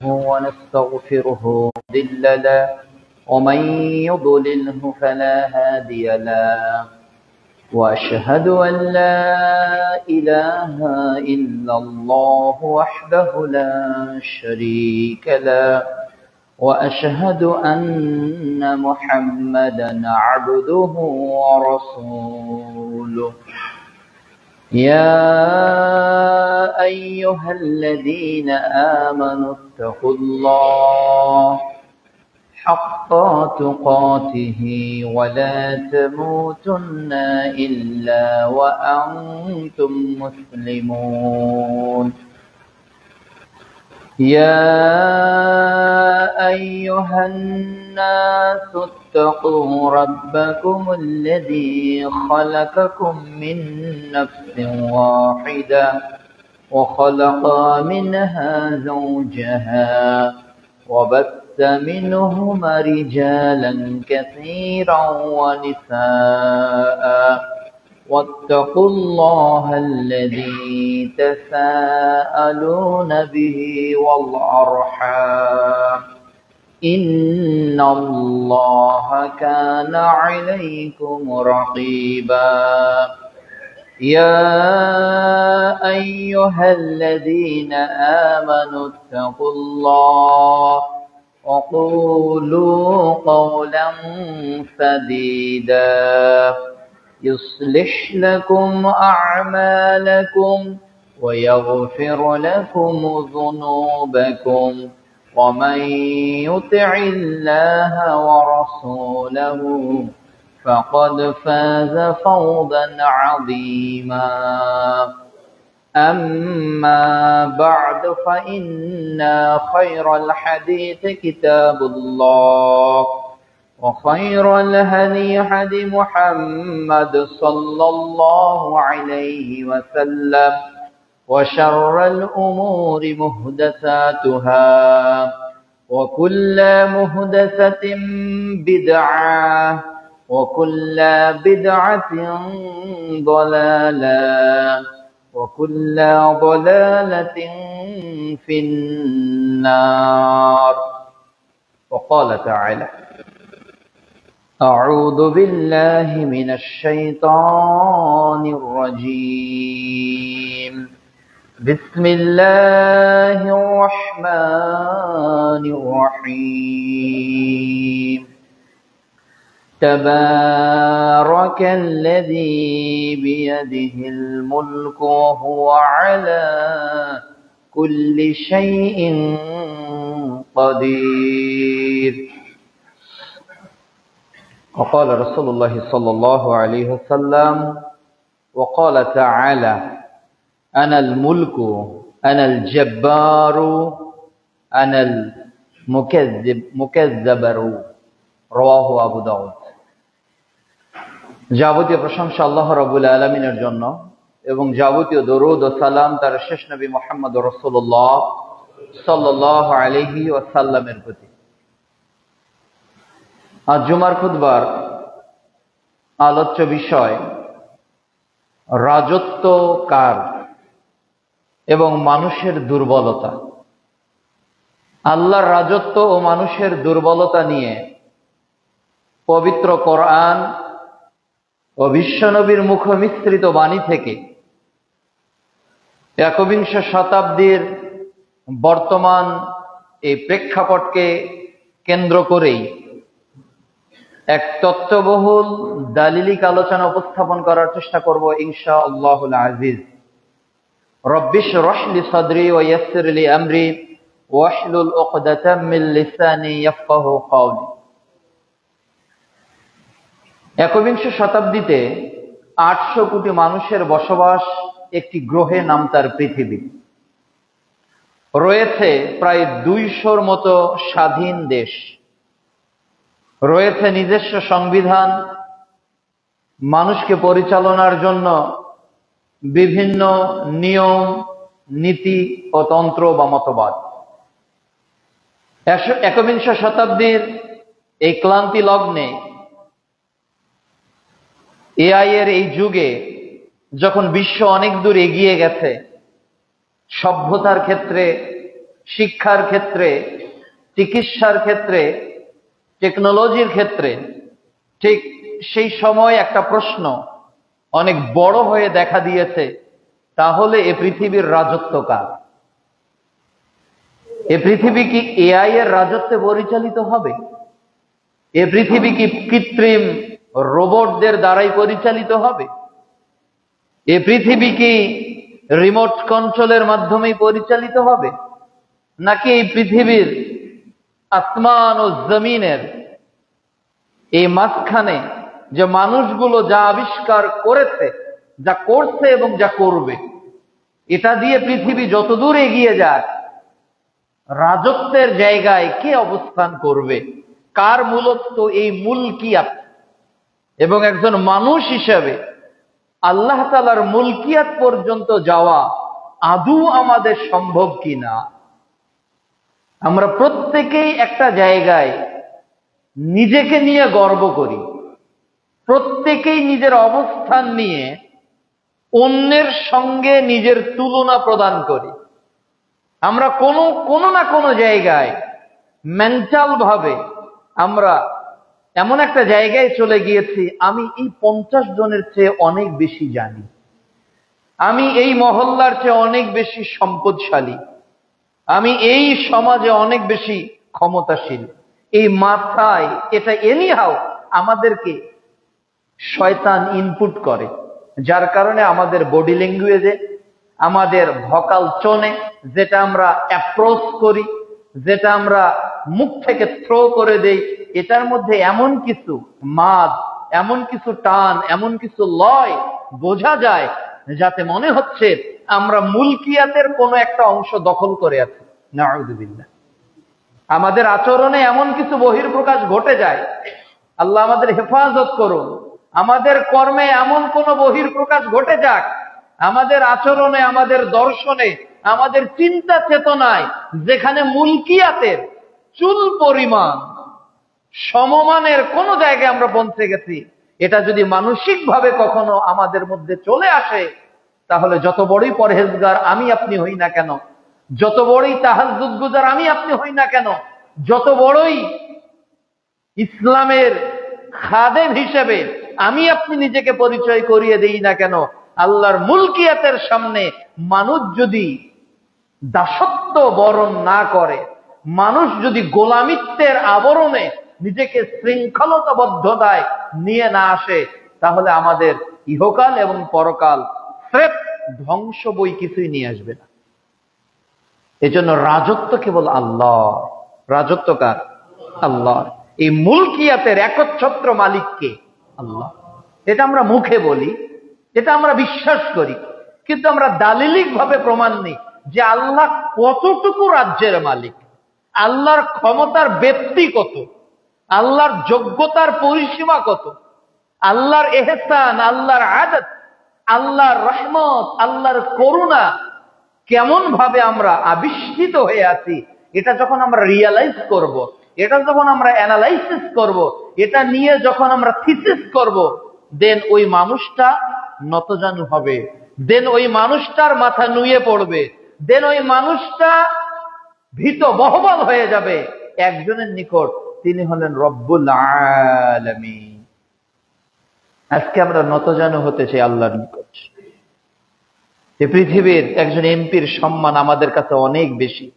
ونستغفره مضل له ومن يضلله فلا هادي له وأشهد أن لا إله إلا الله وحده لا شريك له وأشهد أن محمدا عبده ورسوله يا أيها الذين آمنوا اتقوا الله حق تقاته ولا تموتن إلا وأنتم مسلمون يا أيها الناس اتقوا ربكم الذي خلقكم من نفس واحدة وخلق منها زوجها وبث منهما رجالا كثيرا ونساء واتقوا الله الذي تساءلون به والأرحام إن الله كان عليكم رقيبا يا أيها الذين آمنوا اتقوا الله وقولوا قولا سديدا يصلح لكم أعمالكم ويغفر لكم ذنوبكم ومن يطع الله ورسوله فقد فاز فوزا عظيما أما بعد فإن خير الحديث كتاب الله وخير الهدي هدي محمد صلى الله عليه وسلم وشر الأمور محدثاتها وكل محدثة بدعة وكل بدعة ضلالة وكل ضلالة في النار. وقال تعالى: أعوذ بالله من الشيطان الرجيم. بسم الله الرحمن الرحيم. تبارك الذي بيده الملك وهو على كل شيء قدير. وقال رسول الله صلى الله عليه وسلم: وقال تعالى: أنا الملك أنا الجبار أنا المكذب رواه আবু দাউদ। যাবতীয় প্রশংসা আল্লাহ রাব্বুল আলামিনের জন্য এবং যাবতীয় দরুদ ও সালাম তার শেষ নবী মুহাম্মদ রাসূলুল্লাহ সাল্লাল্লাহু আলাইহি ওয়াসাল্লামের প্রতি। আজ জুমার খুতবার আলোচ্য বিষয় রাজত্ব কার এবং মানুষের দুর্বলতা। আল্লাহর রাজত্ব ও মানুষের দুর্বলতা নিয়ে পবিত্র কোরআন ও বিশ্বনবীর মুখমিশ্রিত বাণী থেকে একবিংশ শতাব্দীর বর্তমান এই প্রেক্ষাপটকে কেন্দ্র করেই এক তত্ত্ববহুল দালিলিক আলোচনা উপস্থাপন করার চেষ্টা করব ইনশাআল্লাহুল আজিজ। রব্বিশ রহলি সাদরি ওয়া ইয়াসসির লি আমরি ওয়াহলুল উকদাতাম মিন লিসানি ইয়াফকাহু কওলি। একবিংশ শতাব্দীতে 800 কোটি মানুষের বসবাস একটি গ্রহে, নাম তার পৃথিবী। রয়েছে প্রায় 200-র মতো স্বাধীন দেশ, রয়েছে নিজস্ব সংবিধান, মানুষকে পরিচালনার জন্য বিভিন্ন নিয়ম, নীতি ও তন্ত্র বা মতবাদ। একবিংশ শতাব্দীর এই ক্লান্তি লগ্নে এআই এর এই যুগে যখন বিশ্ব অনেক দূর এগিয়ে গেছে, সভ্যতার ক্ষেত্রে, শিক্ষার ক্ষেত্রে, চিকিৎসার ক্ষেত্রে, টেকনোলজির ক্ষেত্রে, ঠিক সেই সময় একটা প্রশ্ন অনেক বড় হয়ে দেখা দিয়েছে, তাহলে এ পৃথিবীর রাজত্ব কার? এ পৃথিবী কি এআই এর রাজত্বে পরিচালিত হবে? এ পৃথিবী কি কৃত্রিম রোবটদের দ্বারাই পরিচালিত হবে? এ পৃথিবী কি রিমোট কন্ট্রোলের মাধ্যমেই পরিচালিত হবে, নাকি এই পৃথিবীর আসমান ও জমিনের এই মাঝখানে যে মানুষগুলো যা আবিষ্কার করেছে, যা করছে এবং যা করবে, এটা দিয়ে পৃথিবী যতদূর এগিয়ে যায়, রাজত্বের জায়গায় কে অবস্থান করবে? কার মূলত এই মুলকিয়াত? এবং একজন মানুষ হিসেবে আল্লাহ তাআলার মুলকিয়াত পর্যন্ত যাওয়া আদৌ আমাদের সম্ভব কিনা? আমরা প্রত্যেকেই একটা জায়গায় নিজেকে নিয়ে গর্ব করি, প্রত্যেকেই নিজের অবস্থান নিয়ে অন্যের সঙ্গে নিজের তুলনা প্রদান করি। আমরা কোনো না কোনো জায়গায় মেন্টাল ভাবে আমরা এমন একটা জায়গায় চলে গিয়েছি, আমি এই 50 জনের চেয়ে অনেক বেশি জানি, আমি এই মহল্লার চেয়ে অনেক বেশি সম্পদশালী, আমি এই সমাজে অনেক বেশি ক্ষমতাশীল। এই মাথায় এটা এনিহাও আমাদেরকে শয়তান ইনপুট করে, যার কারণে আমাদের বডি ল্যাঙ্গুয়েজে, আমাদের ভোকাল টোনে, যেটা আমরা অ্যাপ্রোচ করি, যেটা আমরা মুখ থেকে থ্রো করে দেই, এটার মধ্যে এমন কিছু মাদ, এমন কিছু টান, এমন কিছু লয় বোঝা যায়, যাতে মনে হচ্ছে আমরা মুলকিয়াতের কোনো একটা অংশ দখল করে আছি। নাউযুবিল্লাহ। আমাদের আচরণে এমন কিছু বহির্প্রকাশ ঘটে যায়, আল্লাহ আমাদের হেফাজত করুন। আমাদের কর্মে এমন কোন বহির্প্রকাশ ঘটে যাক, আমাদের আচরণে, আমাদের দর্শনে, আমাদের চিন্তা চেতনায়, যেখানে মুলকিয়াতের চুল পরিমাণ সমমানের কোন জায়গায় আমরা পৌঁছে গেছি, এটা যদি মানসিকভাবে কখনো আমাদের মধ্যে চলে আসে, তাহলে যত বড়ই পরহেজগার আমি আপনি হই না কেন, যত বড়ই তাহাজ্জুদ গুজার আমি আপনি হই না কেন, যত বড়ই ইসলামের খাদেম হিসেবে আমি আপনি নিজেকে পরিচয় করিয়ে দেই না কেন, আল্লাহর মুলকিয়াতের সামনে মানুষ যদি দাসত্ব বরণ না করে, মানুষ যদি গোলামিত্বের আবরণে নিজেকে শৃঙ্খলতাবদ্ধতায় নিয়ে না আসে, তাহলে আমাদের ইহকাল এবং পরকাল স্রেফ ধ্বংস বই কিছুই নিয়ে আসবে না। এজন্য রাজত্ব কেবল আল্লাহ। রাজত্ব কার? আল্লাহ। এই মুলকিয়াতের একচ্ছত্র মালিককে আল্লাহ। এটা আমরা মুখে বলি, এটা আমরা বিশ্বাস করি, কিন্তু আমরা দালিলিক ভাবে প্রমাণ নেই যে আল্লাহ কতটুকু রাজ্যের মালিক, আল্লাহর ক্ষমতার ব্যাপ্তি কত, আল্লাহর যোগ্যতার পরিসীমা কত, আল্লাহর এহসান, আল্লাহর আদত, আল্লাহর রহমত, আল্লাহর করুণা কেমন ভাবে আমরা আবিষ্কৃত হয়ে আছি, এটা যখন আমরা রিয়ালাইজ করব, এটা যখন আমরা অ্যানালাইসিস করব, এটা নিয়ে যখন আমরা থিসিস করব, দেন ওই মানুষটা নতজানু হবে, দেন ওই মানুষটার মাথা নুয়ে পড়বে, দেন ওই মানুষটা ভীত বহবল হয়ে যাবে একজনের নিকট, তিনি হলেন রব্বুল আলামিন। আজকে আমরা নতজানু হতে চাই আল্লাহর নিকট। এই পৃথিবীর একজন এমপির সম্মান আমাদের কাছে অনেক বেশি,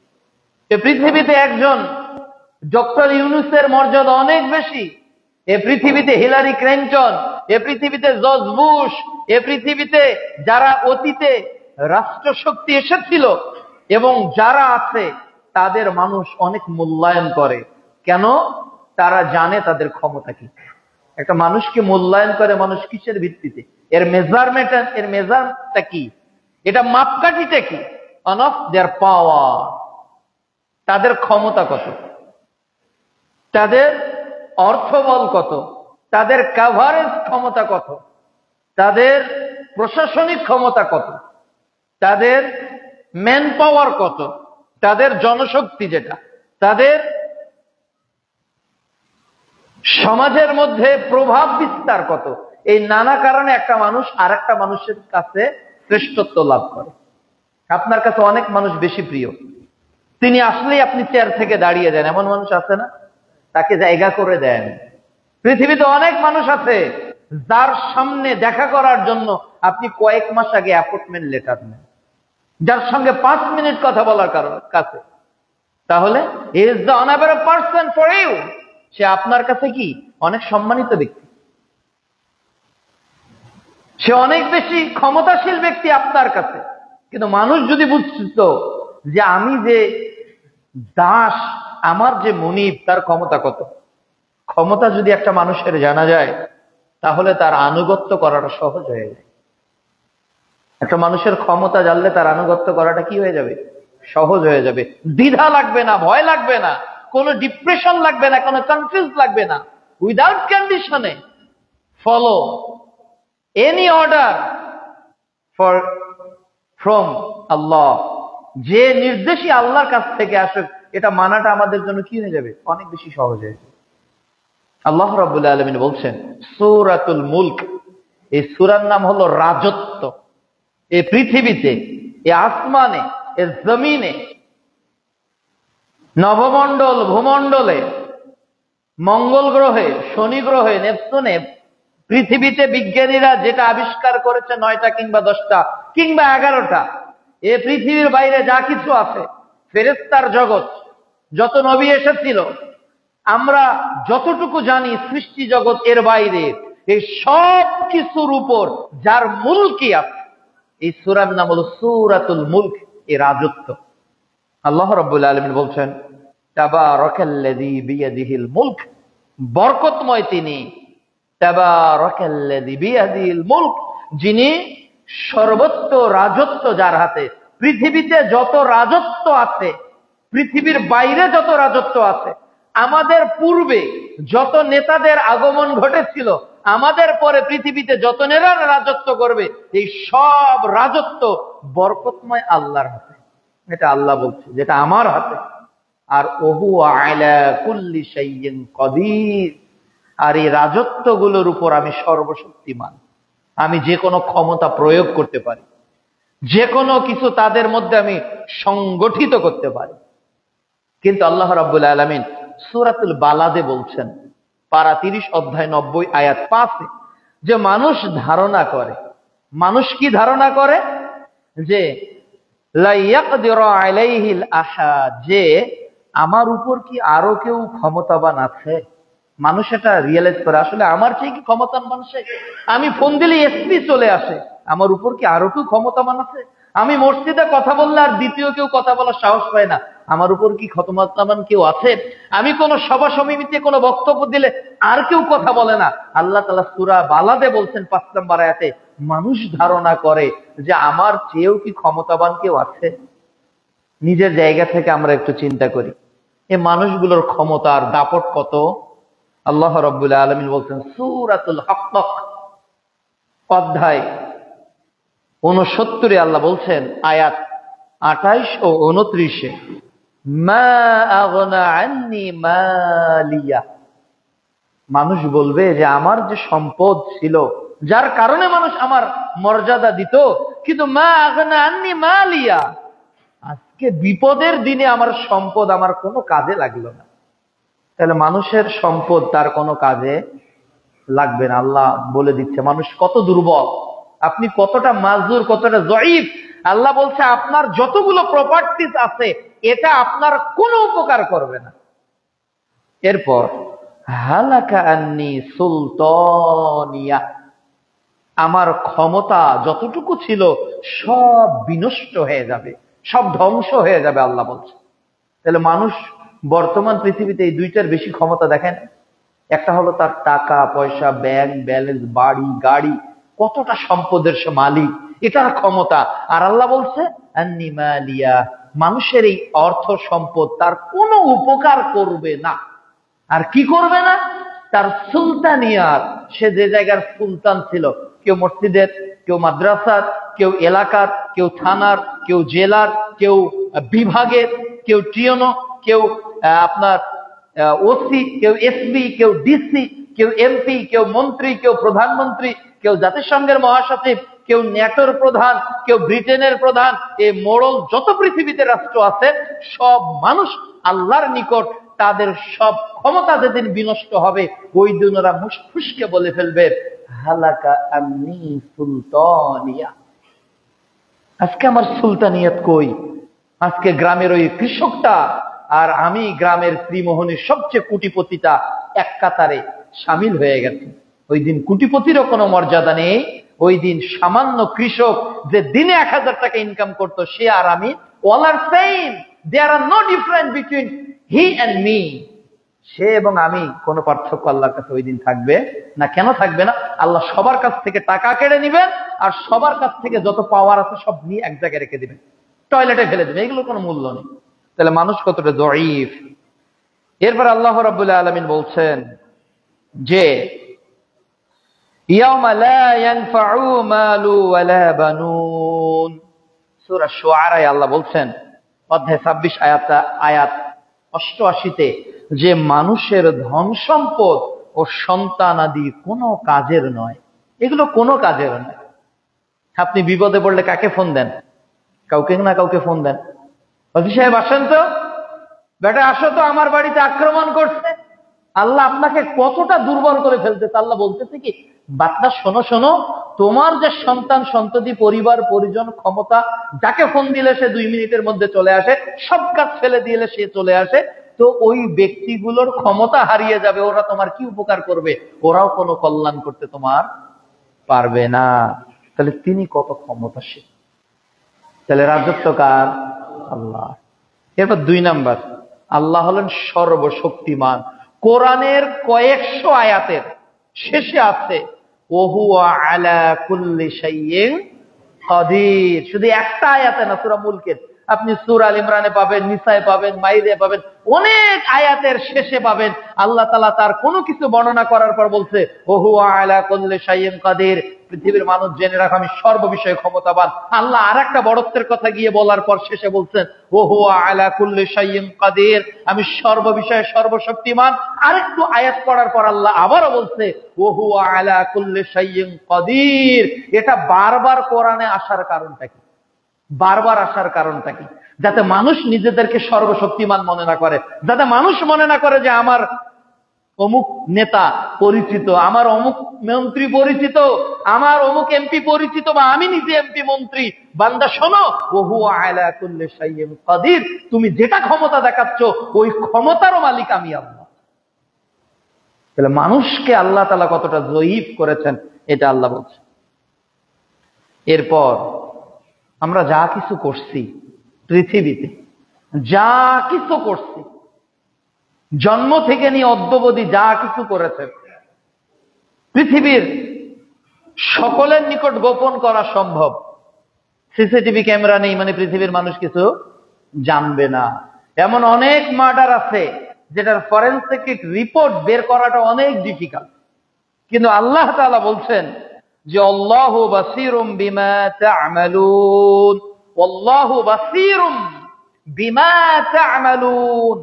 এই পৃথিবীতে একজন ডক্টর ইউনূসের মর্যাদা অনেক বেশি, এ পৃথিবীতে হিলারি ক্লিনটন, এ পৃথিবীতে জর্জ বুশ, এ পৃথিবীতে যারা অতীতে রাষ্ট্রশক্তি এসেছিল এবং যারা আছে, তাদের মানুষ অনেক মূল্যায়ন করে। কেন? তারা জানে তাদের ক্ষমতা কি। একটা মানুষকে মূল্যায়ন করে মানুষ কিসের ভিত্তিতে? এর মেজারটা কি, এটা মাপকাঠিটা কি? অফ দেয়ার পাওয়ার, তাদের ক্ষমতা কত, তাদের অর্থবল কত, তাদের কাভারেজ ক্ষমতা কত, তাদের প্রশাসনিক ক্ষমতা কত, তাদের ম্যান পাওয়ার কত, তাদের জনশক্তি যেটা, তাদের সমাজের মধ্যে প্রভাব বিস্তার কত। এই নানা কারণে একটা মানুষ আর একটা মানুষের কাছে শ্রেষ্ঠত্ব লাভ করে। আপনার কাছে অনেক মানুষ বেশি প্রিয়, তিনি আসলেই আপনি চেয়ার থেকে দাঁড়িয়ে দেন, এমন মানুষ আছে না? তাকে জায়গা করে দেন। পৃথিবীতে অনেক মানুষ আছে যার সামনে দেখা করার জন্য আপনি কয়েক মাস আগে অ্যাপয়েন্টমেন্ট লেটার নেন, যার সঙ্গে 5 মিনিট কথা বলার কাছে। তাহলে he is the honourable person for you. সে আপনার কাছে কি অনেক সম্মানিত ব্যক্তি, সে অনেক বেশি ক্ষমতাশীল ব্যক্তি আপনার কাছে। কিন্তু মানুষ যদি বুঝতো যে আমি যে দাস, আমার যে মুনিব, তার ক্ষমতা কত, ক্ষমতা যদি একটা মানুষের জানা যায় তাহলে তার আনুগত্য করাটা সহজ হয়ে যায়। একটা মানুষের ক্ষমতা জানলে তার আনুগত্য করাটা কি হয়ে যাবে? সহজ হয়ে যাবে। দ্বিধা লাগবে না, ভয় লাগবে না, কোনো ডিপ্রেশন লাগবে না, কোনো কনফিউজ লাগবে না। উইদাউট কন্ডিশনে ফলো এনি অর্ডার ফ্রম আল্লাহ। যে নির্দেশই আল্লাহর কাছ থেকে আসুক, এটা মানাটা আমাদের জন্য কি হয়ে যাবে? অনেক বেশি সহজ হয়ে যাবে। আল্লাহ রাব্বুল আলামিন বলছেন সূরাতুল মুলক, এই সূরার নাম হলো রাজত্ব। এই পৃথিবীতে, এই আসমানে, এই জমিনে, নবমণ্ডল, ভূমণ্ডলে, মঙ্গল গ্রহে, শনি গ্রহে, নেপচুনে, পৃথিবীতে বিজ্ঞানীরা যেটা আবিষ্কার করেছে 9টা কিংবা 10টা কিংবা 11টা, এ পৃথিবীর বাইরে যা কিছু আছে, ফেরেশতার জগৎ, যত নবী এসেছিল, আমরা যতটুকু জানি সৃষ্টি জগৎ এর বাইরে, এই সব কিছুর উপর যার মুলকি আছে, এই সূরার নাম হলো সূরাতুল মুলক, এই রাজত্ব। আল্লাহ রাব্বুল আলামিন বলছেন তাবারাকাল্লাযী বিয়াদিহিল মুলক, বরকতময় তিনি। তাবারাকাল্লাযী বিয়াদিহিল মুলক, যিনি সর্বত্র রাজত্ব যার হাতে। পৃথিবীতে যত রাজত্ব আছে, পৃথিবীর বাইরে যত রাজত্ব আছে, আমাদের পূর্বে যত নেতাদের আগমন ঘটেছিল, আমাদের পরে পৃথিবীতে যত নেতারা রাজত্ব করবে, এই সব রাজত্ব বরকতময় আল্লাহর হাতে। এটা আল্লাহ বলছে, যেটা আমার হাতে। আর ওহু আলা কুল্লি শাইইন কাদির, আর এই রাজত্বগুলোর উপর আমি সর্বশক্তিমান। আমি যে কোনো ক্ষমতা প্রয়োগ করতে পারি, যে কোনো কিছু তাদের মধ্যে আমি সংগঠিত করতে পারি। কিন্তু আল্লাহ রাব্বুল আলামিন সূরাতুল বালাদে বলছেন, পারা 30 অধ্যায় 90 আয়াত 5, যে মানুষ ধারণা করে, মানুষ কি ধারণা করে? যে লা ইয়াকদিরু আলাইহিল আহাদ, যে আমার উপর কি আরো কেউ ক্ষমতাবান আছে। মানুষ এটা রিয়েলাইজ করে, আসলে আমার চেয়ে কি ক্ষমতাবান মানুষ? আমি ফোন দিলে এসপি চলে আসে, আমার উপর কি আরো কেউ ক্ষমতাবান আছে? আমি মসজিদে কথা বললে আর দ্বিতীয় কেউ কথা বলার সাহস পায় না, আমার উপর কি ক্ষমতাবান কেউ আছে? আমি কোন সভা সমিতিতে কোনো বক্তব্য দিলে আর কেউ কথা বলে না। আল্লাহ তাআলা সূরা বালাদে বলছেন 5 নম্বর আয়াতে, মানুষ ধারণা করে যে আমার চেয়েও কি ক্ষমতাবান কেউ আছে। নিজের জায়গা থেকে আমরা একটু চিন্তা করি, এই মানুষগুলোর ক্ষমতা আর দাপট কত। আল্লাহ রাব্বুল আলামিন বলছেন সূরাতুল হাক্ক অধ্যায় 69, আল্লাহ বলছেন আয়াত 28 ও 29, মা আগনা আন্নি মালিয়া। মানুষ বলবে যে আমার যে সম্পদ ছিল, যার কারণে মানুষ আমার মর্যাদা দিত, কিন্তু মা আগনা আন্নি মালিয়া, আজকে বিপদের দিনে আমার সম্পদ আমার কোনো কাজে লাগলো না। তাহলে মানুষের সম্পদ তার কোনো কাজে লাগবে না। আল্লাহ বলে দিচ্ছে মানুষ কত দুর্বল, আপনি কতটা মাজুর, কতটা জয়ীফ। আল্লাহ বলছে আপনার যতগুলো প্রপার্টিজ আছে, এটা আপনার কোনো উপকার করবে না। এরপর হালাকা আন্নি সুলতানিয়া, আমার ক্ষমতা যতটুকু ছিল সব বিনষ্ট হয়ে যাবে, সব ধ্বংস হয়ে যাবে, আল্লাহ বলছে। তাহলে মানুষ বর্তমান পৃথিবীতে এই দুইটার বেশি ক্ষমতা দেখেন। একটা হলো তার টাকা পয়সা, ব্যাংক ব্যালেন্স, বাড়ি গাড়ি, কতটা সম্পদের সে মালিক, এটার ক্ষমতা। আর আল্লাহ বলছে আন্নি মালিয়া, মানুষের এই অর্থ সম্পদ তার কোনো উপকার করবে না। আর কি করবে না? তার সুলতানিয়াত, সে যে জায়গার সুলতান ছিল, কেউ মসজিদের, কেউ মাদ্রাসার, কেউ এলাকার, কেউ থানার, কেউ জেলার, কেউ বিভাগের, কেউ টিওনো, কেউ আপনার ওসি, কেউ এসপি, কেউ ডিসি, কেউ এমপি, কেউ মন্ত্রী, কেউ প্রধানমন্ত্রী, কেউ জাতিসংঘের মহাসচিব, কেউ ন্যাটোর প্রধান, কেউ ব্রিটেনের প্রধান, এই মোড়ল যত পৃথিবীতে রাষ্ট্র আছে সব মানুষ আল্লাহর নিকট তাদের সব ক্ষমতা যেদিন বিনষ্ট হবে ওই দিন ওরা মুশফুসকে বলে ফেলবে হালাকা আন্নি সুলতানিয়া, আজকে আমার সুলতানিয়ত কই? আজকে গ্রামের ওই কৃষকটা আর আমি গ্রামের ত্রিমোহনীর সবচেয়ে কোটিপতিটা এক কাতারে সামিল হয়ে গেছে। ওই দিন কোটিপতিরও কোনো মর্যাদা নেই। ওই দিন সামান্য কৃষক যে দিনে 1000 টাকা ইনকাম করতো সে আর আমি all are same, there are no difference between he and me, সে এবং আমি কোনো পার্থক্য আল্লাহর কাছে ওই দিন থাকবে না। কেন থাকবে না? আল্লাহ সবার কাছ থেকে টাকা কেড়ে নিবেন আর সবার কাছ থেকে যত পাওয়ার আছে সব নিয়ে এক জায়গায় রেখে দিবেন, টয়লেটে ফেলে দিবেন, এগুলোর কোনো মূল্য নেই। তাহলে মানুষ কতটা জয়ীফ। এরপর আল্লাহ রাব্বুল আলামিন বলছেন যে ইয়াউমা লা ইয়ানফাউ মালু ওয়ালা বানুন, সূরা শুআরায় আল্লাহ বলছেন অধ্যায় 26 আয়াত 88-তে যে মানুষের ধন সম্পদ ও সন্তানাদি কোনো কাজের নয়, এগুলো কোনো কাজের নয়। আপনি বিপদে পড়লে কাকে ফোন দেন? কাউকে না কাউকে ফোন দেন, অফিস সাহেব আসেন তো, বেটা আসো তো, আমার বাড়িতে আক্রমণ করছে। আল্লাহ আপনাকে কতটা দুর্বল করে ফেলতেছে। আল্লাহ বলতেছে কি, বাচ্চা শোনো শোনো, তোমার যে সন্তান সন্ততি পরিবার পরিজন ক্ষমতা, যাকে ফোন দিলে সে 2 মিনিটের মধ্যে চলে আসে, সব কাজ ফেলে দিলে সে চলে আসে, তো ওই ব্যক্তিগুলোর ক্ষমতা হারিয়ে যাবে। ওরা তোমার কি উপকার করবে? ওরাও কোনো কল্যাণ করতে তোমার পারবে না। তাহলে তিনি কত ক্ষমতাশীল। তাহলে রাজত্ব কার? আল্লাহ। এরপর 2 নাম্বার, আল্লাহ হলেন সর্বশক্তিমান। কোরআনের কয়েকশো আয়াতের শেষে আছে ওহুয়া আলা কুল্লি শাইইন কাদির। শুধু একটা আয়াতে না, সূরা মুলকের, আপনি সূরা আল ইমরানে পাবেন, নিসায়ে পাবেন, মাইদে পাবেন, অনেক আয়াতের শেষে পাবেন আল্লাহ তাআলা তার কোনো কিছু বর্ণনা করার পর বলছে ওহুয়া আলা কুল্লি শাইইন কাদির। পৃথিবীর মানুষ জেনে রাখ আমি সর্ববিষয়ে ক্ষমতাবান। আল্লাহ আরেকটা বড়ত্বের কথা গিয়ে বলার পর শেষে বলছেন ওহুয়া আলা কুল্লি শাইইন কাদির, আমি সর্ববিষয়ে সর্বশক্তিমান। আরেকটু আয়াত পড়ার পর আল্লাহ আবারও বলছে ওহুয়া আলা কুল্লি শাইইন কাদির। এটা বারবার কোরআনে আসার কারণটা কি? বারবার আসার কারণটা কি? যাতে মানুষ নিজেদেরকে সর্বশক্তিমান মনে না করে, যাতে মানুষ মনে না করে যে আমার অমুক নেতা পরিচিত, আমার অমুক মন্ত্রী পরিচিত, আমার অমুক এমপি পরিচিত, বা আমি নিজে এমপি মন্ত্রী। বান্দা শোনো, ওহুয়া আলা কুল্লি শাইইন কাদির, তুমি যেটা ক্ষমতা দেখাচ্ছ ওই ক্ষমতারও মালিক আমি আল্লাহ। তাহলে মানুষকে আল্লাহ তাআলা কতটা জয়ীফ করেছেন এটা আল্লাহ বলছেন। এরপর আমরা যা কিছু করছি পৃথিবীতে, যা কিছু করছি, জন্ম থেকে নিয়ে অদ্যবধি যা কিছু করেছে, পৃথিবীর সকলের নিকট গোপন করা সম্ভব। সিসিটিভি ক্যামেরা নেই মানে পৃথিবীর মানুষ কিছু জানবে না। এমন অনেক মার্ডার আছে যেটার ফরেনসিক রিপোর্ট বের করাটা অনেক ডিফিকাল্ট, কিন্তু আল্লাহ তাআলা বলছেন যে আল্লাহু বাসীরুম বিমা তা'মালুন, আল্লাহু বাসীরুম বিমা তা'মালুন।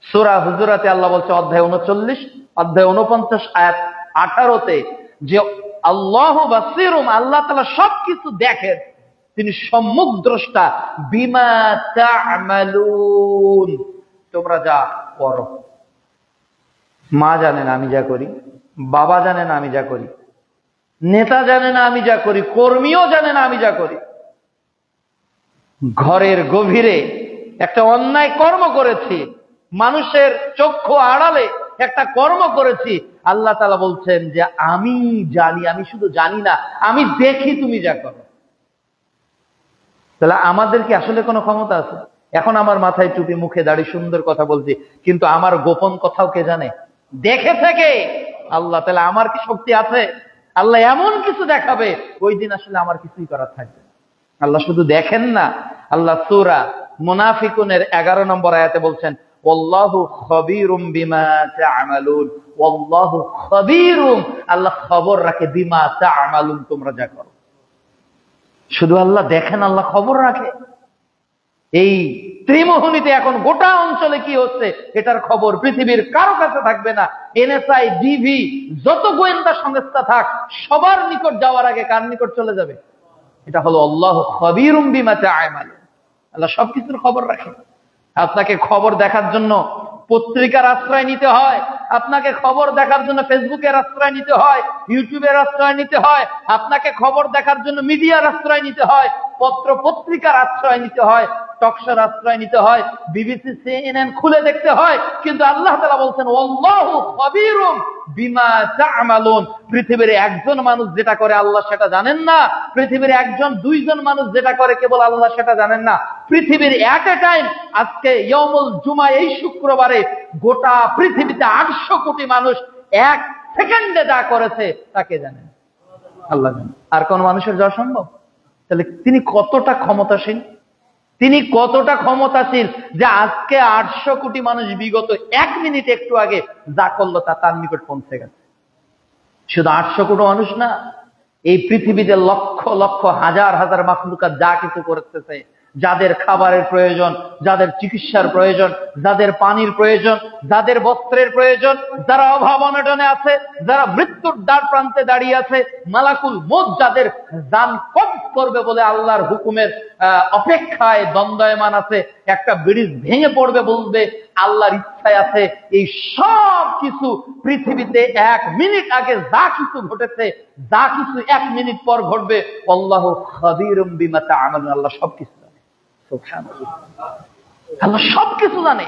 সূরা হুজুরাতে আল্লাহ বলছে অধ্যায় 39 অধ্যায় 49 আয়াত 18-তে যে আল্লাহু বাসীরুম, আল্লাহ তাআলা সবকিছু দেখেন, তিনি সম্মুখ দ্রষ্টা। বিমা তা'মালুন, তোমরা যা করো। মা জানেন আমি যা করি, বাবা জানেন আমি যা করি, নেতা জানে না আমি যা করি, কর্মীও জানে না আমি যা করি। ঘরের গভীরে একটা অন্যায় কর্ম করেছি, মানুষের চক্ষু আড়ালে একটা কর্ম করেছি, আল্লাহ তাআলা বলছেন যে আমি জানি, আমি শুধু জানি না, আমি দেখি তুমি যা করো। তাহলে আমাদের কি আসলে কোনো ক্ষমতা আছে? এখন আমার মাথায় টুপি, মুখে দাড়ি, সুন্দর কথা বলছি, কিন্তু আমার গোপন কথাও কে জানে? দেখে থেকে আল্লাহ। তাহলে আমার কি শক্তি আছে? আল্লাহ এমন কিছু দেখাবে ওই দিন আসলে আমার কিছুই করার থাকবে না। আল্লাহ শুধু দেখেন না, আল্লাহ সূরা মুনাফিকুনের 11 নম্বর আয়াতে বলছেন ওয়াল্লাহু খাবীরুম বিমা তা'মালুন, ওয়াল্লাহু খাবীরুম, আল্লাহ খবর রাখে বিমা তা'মালুন, তোমরা যা করো। শুধু আল্লাহ দেখেন, আল্লাহ খবর রাখে। এই ত্রিমোহনীতে এখন গোটা অঞ্চলে কি হচ্ছে এটার খবর পৃথিবীর কারো কাছে থাকবে না। এনএসআই, ডিভি, যত গোয়েন্দা সংস্থা থাক, সবার নিকট যাওয়ার আগে কার নিকট চলে যাবে? এটা হলো আল্লাহু খাবীরুম বিমা তা'মালুন। আল্লাহ সবকিছুর খবর রাখে। আপনাকে খবর দেখার জন্য পত্রিকার আশ্রয় নিতে হয়, আপনাকে খবর দেখার জন্য ফেসবুকের আশ্রয় নিতে হয়, ইউটিউবের আশ্রয় নিতে হয়, আপনাকে খবর দেখার জন্য মিডিয়ার আশ্রয় নিতে হয়, পত্র পত্রিকার আশ্রয় নিতে হয়, টকশোর আশ্রয় নিতে হয়, বিবিসি, সিএনএন খুলে দেখতে হয়। কিন্তু আল্লাহ তাআলা বলছেন আল্লাহু খাবীরুম বিমা তা'মালুন। পৃথিবীর একজন মানুষ যেটা করে আল্লাহ সেটা জানেন না, পৃথিবীর একজন দুইজন মানুষ যেটা করে কেবল আল্লাহ সেটা জানেন না। পৃথিবীর এট এ টাইম আজকে ইয়াউমুল জুমা, এই শুক্রবারে গোটা পৃথিবীতে 800 কোটি মানুষ এক সেকেন্ডে যা করেছে তাকে জানেন, আল্লাহ জানেন। আর কোন মানুষের যা সম্ভব? তাহলে তিনি কতটা ক্ষমতাসীন, তিনি কতটা ক্ষমতাশীল যে আজকে 800 কোটি মানুষ বিগত 1 মিনিট একটু আগে যা করলো তা তার নিকট পৌঁছে গেছে। শুধু 800 কোটি মানুষ না, এই পৃথিবীতে লক্ষ লক্ষ হাজার হাজার মাখলুকাত যা কিছু করতেছে, যাদের খাবারের প্রয়োজন, যাদের চিকিৎসার প্রয়োজন, যাদের পানির প্রয়োজন, যাদের বস্ত্রের প্রয়োজন, যারা অভাব অনটনে আছে, যারা মৃত্যুর দ্বার প্রান্তে দাঁড়িয়ে আছে, মালাকুল মউত যাদের জান কবজ করবে বলে আল্লাহর হুকুমের অপেক্ষায় দ্বন্দ্বয়মান আছে, একটা ব্রিজ ভেঙে পড়বে বলবে আল্লাহর ইচ্ছায় আছে, এই সব কিছু পৃথিবীতে 1 মিনিট আগে যা কিছু ঘটেছে, যা কিছু 1 মিনিট পর ঘটবে, আল্লাহু খাবীরুম বিমা তা'মালুন। আল্লাহ সবকিছু জানে, সুবহানাল্লাহ। আল্লাহ সবকিছু জানে।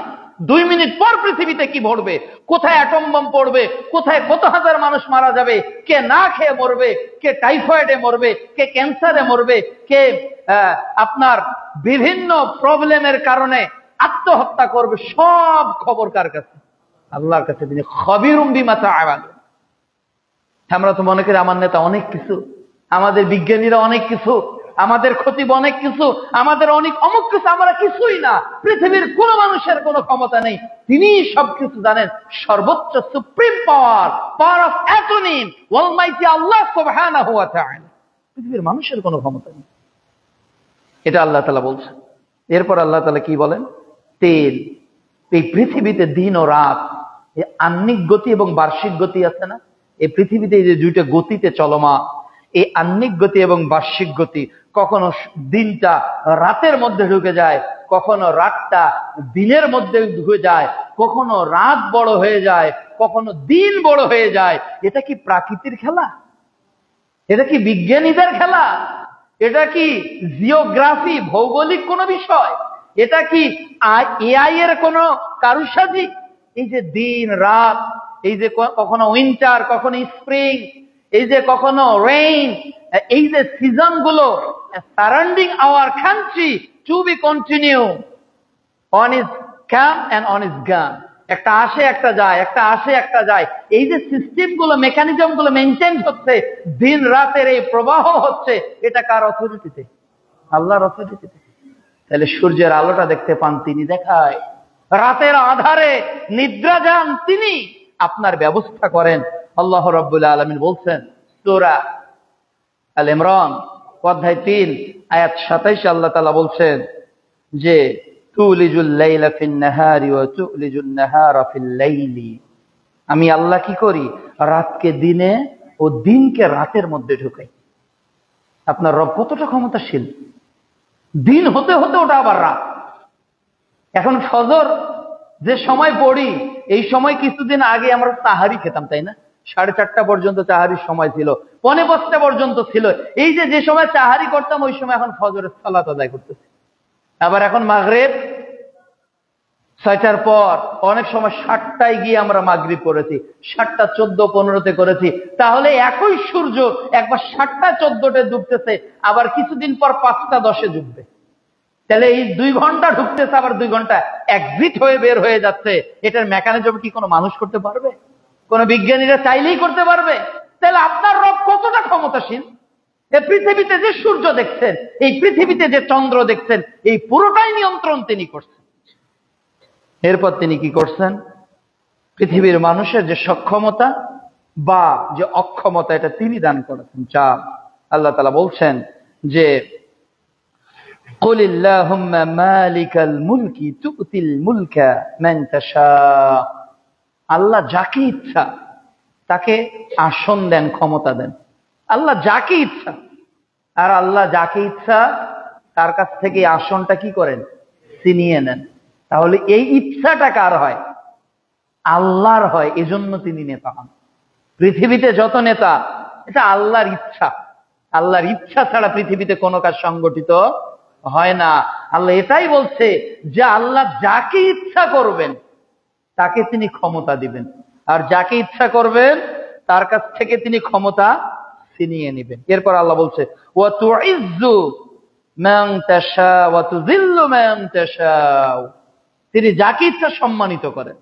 2 মিনিট পর পৃথিবীতে কি ঘটবে, কোথায় অ্যাটম বোম পড়বে, কোথায় কত হাজার মানুষ মারা যাবে, কে না খেয়ে মরবে, কে টাইফয়েডে মরবে, কে ক্যান্সারে মরবে, কে আপনার বিভিন্ন প্রবলেমের কারণে আত্মহত্যা করবে, সব খবর কার কাছে? আল্লাহর কাছে। তিনি খাবীরুম বিমা তা'মালুন। আমরা তো মনে করি আমার নেতা অনেক কিছু, আমাদের বিজ্ঞানীরা অনেক কিছু, আমাদের খতিব অনেক কিছু, আমাদের অনেক অমুক কিছু, আমরা কিছুই না। পৃথিবীর কোন মানুষের কোনো ক্ষমতা নেই, তিনি সবকিছু জানেন। সর্বোচ্চ supreme power, power of attorney, almighty আল্লাহ সুবহানাহু ওয়া তাআলা। পৃথিবীর মানুষের কোনো ক্ষমতা নেই, এটা আল্লাহ তাআলা বলছেন। এরপর আল্লাহ তাআলা কি বলেন? তেল। এই পৃথিবীতে দিন ও রাত, এই আহ্নিক গতি এবং বার্ষিক গতি আছে না, এই পৃথিবীতে এই যে দুইটা গতিতে চলমান, এই আহ্নিক গতি এবং বার্ষিক গতি, কখনো দিনটা রাতের মধ্যে ঢুকে যায়, কখনো রাতটা দিনের মধ্যে ঢুকে যায়, কখনো রাত বড় হয়ে যায়, কখনো দিন বড় হয়ে যায়। এটা কি প্রাকৃতির খেলা? এটা কি বিজ্ঞানীদের খেলা? এটা কি জিওগ্রাফি, ভৌগোলিক কোন বিষয়? এটা কি এআই এর কোন কারুসাজি? এই যে দিন রাত, এই যে কখনো উইন্টার, কখনো স্প্রিং, এই যে কখনো রেইন, এই যে সিজন গুলো surrounding our country to be continue, on is come and on is gone. একটা আসে একটা যায়, একটা আসে একটা যায়। এই যে সিস্টেম গুলো, মেকানিজম গুলো মেনটেন হচ্ছে, দিন রাতের এই প্রবাহ হচ্ছে, এটা কার অথরিটিতে? আল্লাহর অথরিটিতে। তাহলে সূর্যের আলোটা দেখতে পান তিনি, দেখায়। রাতের আধারে নিদ্রা যান তিনি, আপনার ব্যবস্থা করেন। আল্লাহ রাব্বুল আলামিন বলছেন সূরা আল ইমরান অধ্যায় 3 আয়াত 27, আল্লাহ তাআলা বলছেন যে তুলিজুল লাইলা ফিন নাহারি ওয়া তুলিজুন নাহারা ফিল লাইলি। আমি আল্লাহ কি করি? রাতকে দিনে ও দিনকে রাতের মধ্যে ঢুকাই। আপনার রব কতটা ক্ষমতাশীল! দিন হতে হতে ওটা আবার রাত। এখন ফজর যে সময় পড়ি, এই সময় কিছুদিন আগে আমরা তাহারি খেতাম, তাই না? 4:30 পর্যন্ত তাহারির সময় ছিল, 5:45 পর্যন্ত ছিল। এই যে সময় তাহারি করতাম, ওই সময় এখন ফজরের সালাত আদায় করতেছি। আবার এখন মাগরিব 6টার পর, অনেক সময় 7টায় গিয়ে আমরা মাগরিব করেছি, 7:14-15 করেছি। তাহলে একই সূর্য একবার 7:14 ডুবতেছে, আবার কিছুদিন পর 5:10 ডুববে। তাহলে এই 2 ঘন্টা ঢুকতেছে, আবার 2 ঘন্টা এক্সিট হয়ে বের হয়ে যাচ্ছে। এটার মেকানিজম কি কোনো মানুষ করতে পারবে? কোন বিজ্ঞানীরা চাইলেই করতে পারবে? তাহলে আপনার রব কতটা ক্ষমতাশীল! এই পৃথিবীতে যে সূর্য দেখছেন, এই পৃথিবীতে যে চন্দ্র দেখছেন, এই পুরোটাই নিয়ন্ত্রণ তিনি করছেন। এরপর তিনি কি করছেন? পৃথিবীর মানুষের যে সক্ষমতা বা যে অক্ষমতা, এটা তিনি দান করেছেন। আল্লাহ তাআলা বলছেন যে قل اللهم مالك الملك تؤتي الملك من تشاء। আল্লাহ যাকে ইচ্ছা তাকে আসন দেন, ক্ষমতা দেন। আল্লাহ যাকে ইচ্ছা, আর আল্লাহ যাকে ইচ্ছা তার কাছ থেকে আসনটা কি করেন? ছিনিয়ে নেন। তাহলে এই ইচ্ছাটা কার হয়? আল্লাহর হয়, এজন্য তিনি নেতা হন। পৃথিবীতে যত নেতা, এটা আল্লাহর ইচ্ছা। আল্লাহর ইচ্ছা ছাড়া পৃথিবীতে কোনো কাজ সংগঠিত হয় না। আল্লাহ এটাই বলছে যে আল্লাহ যাকে ইচ্ছা করবেন তাকে তিনি ক্ষমতা দিবেন, আর যাকে ইচ্ছা করবেন তার কাছ থেকে তিনি ক্ষমতা ছিনিয়ে নেবেন। এরপর আল্লাহ বলছে ওয়া তুইজ্জু মান তাশা ওয়া তুযিল্লু মান তাশা। তিনি যাকে ইচ্ছা সম্মানিত করেন।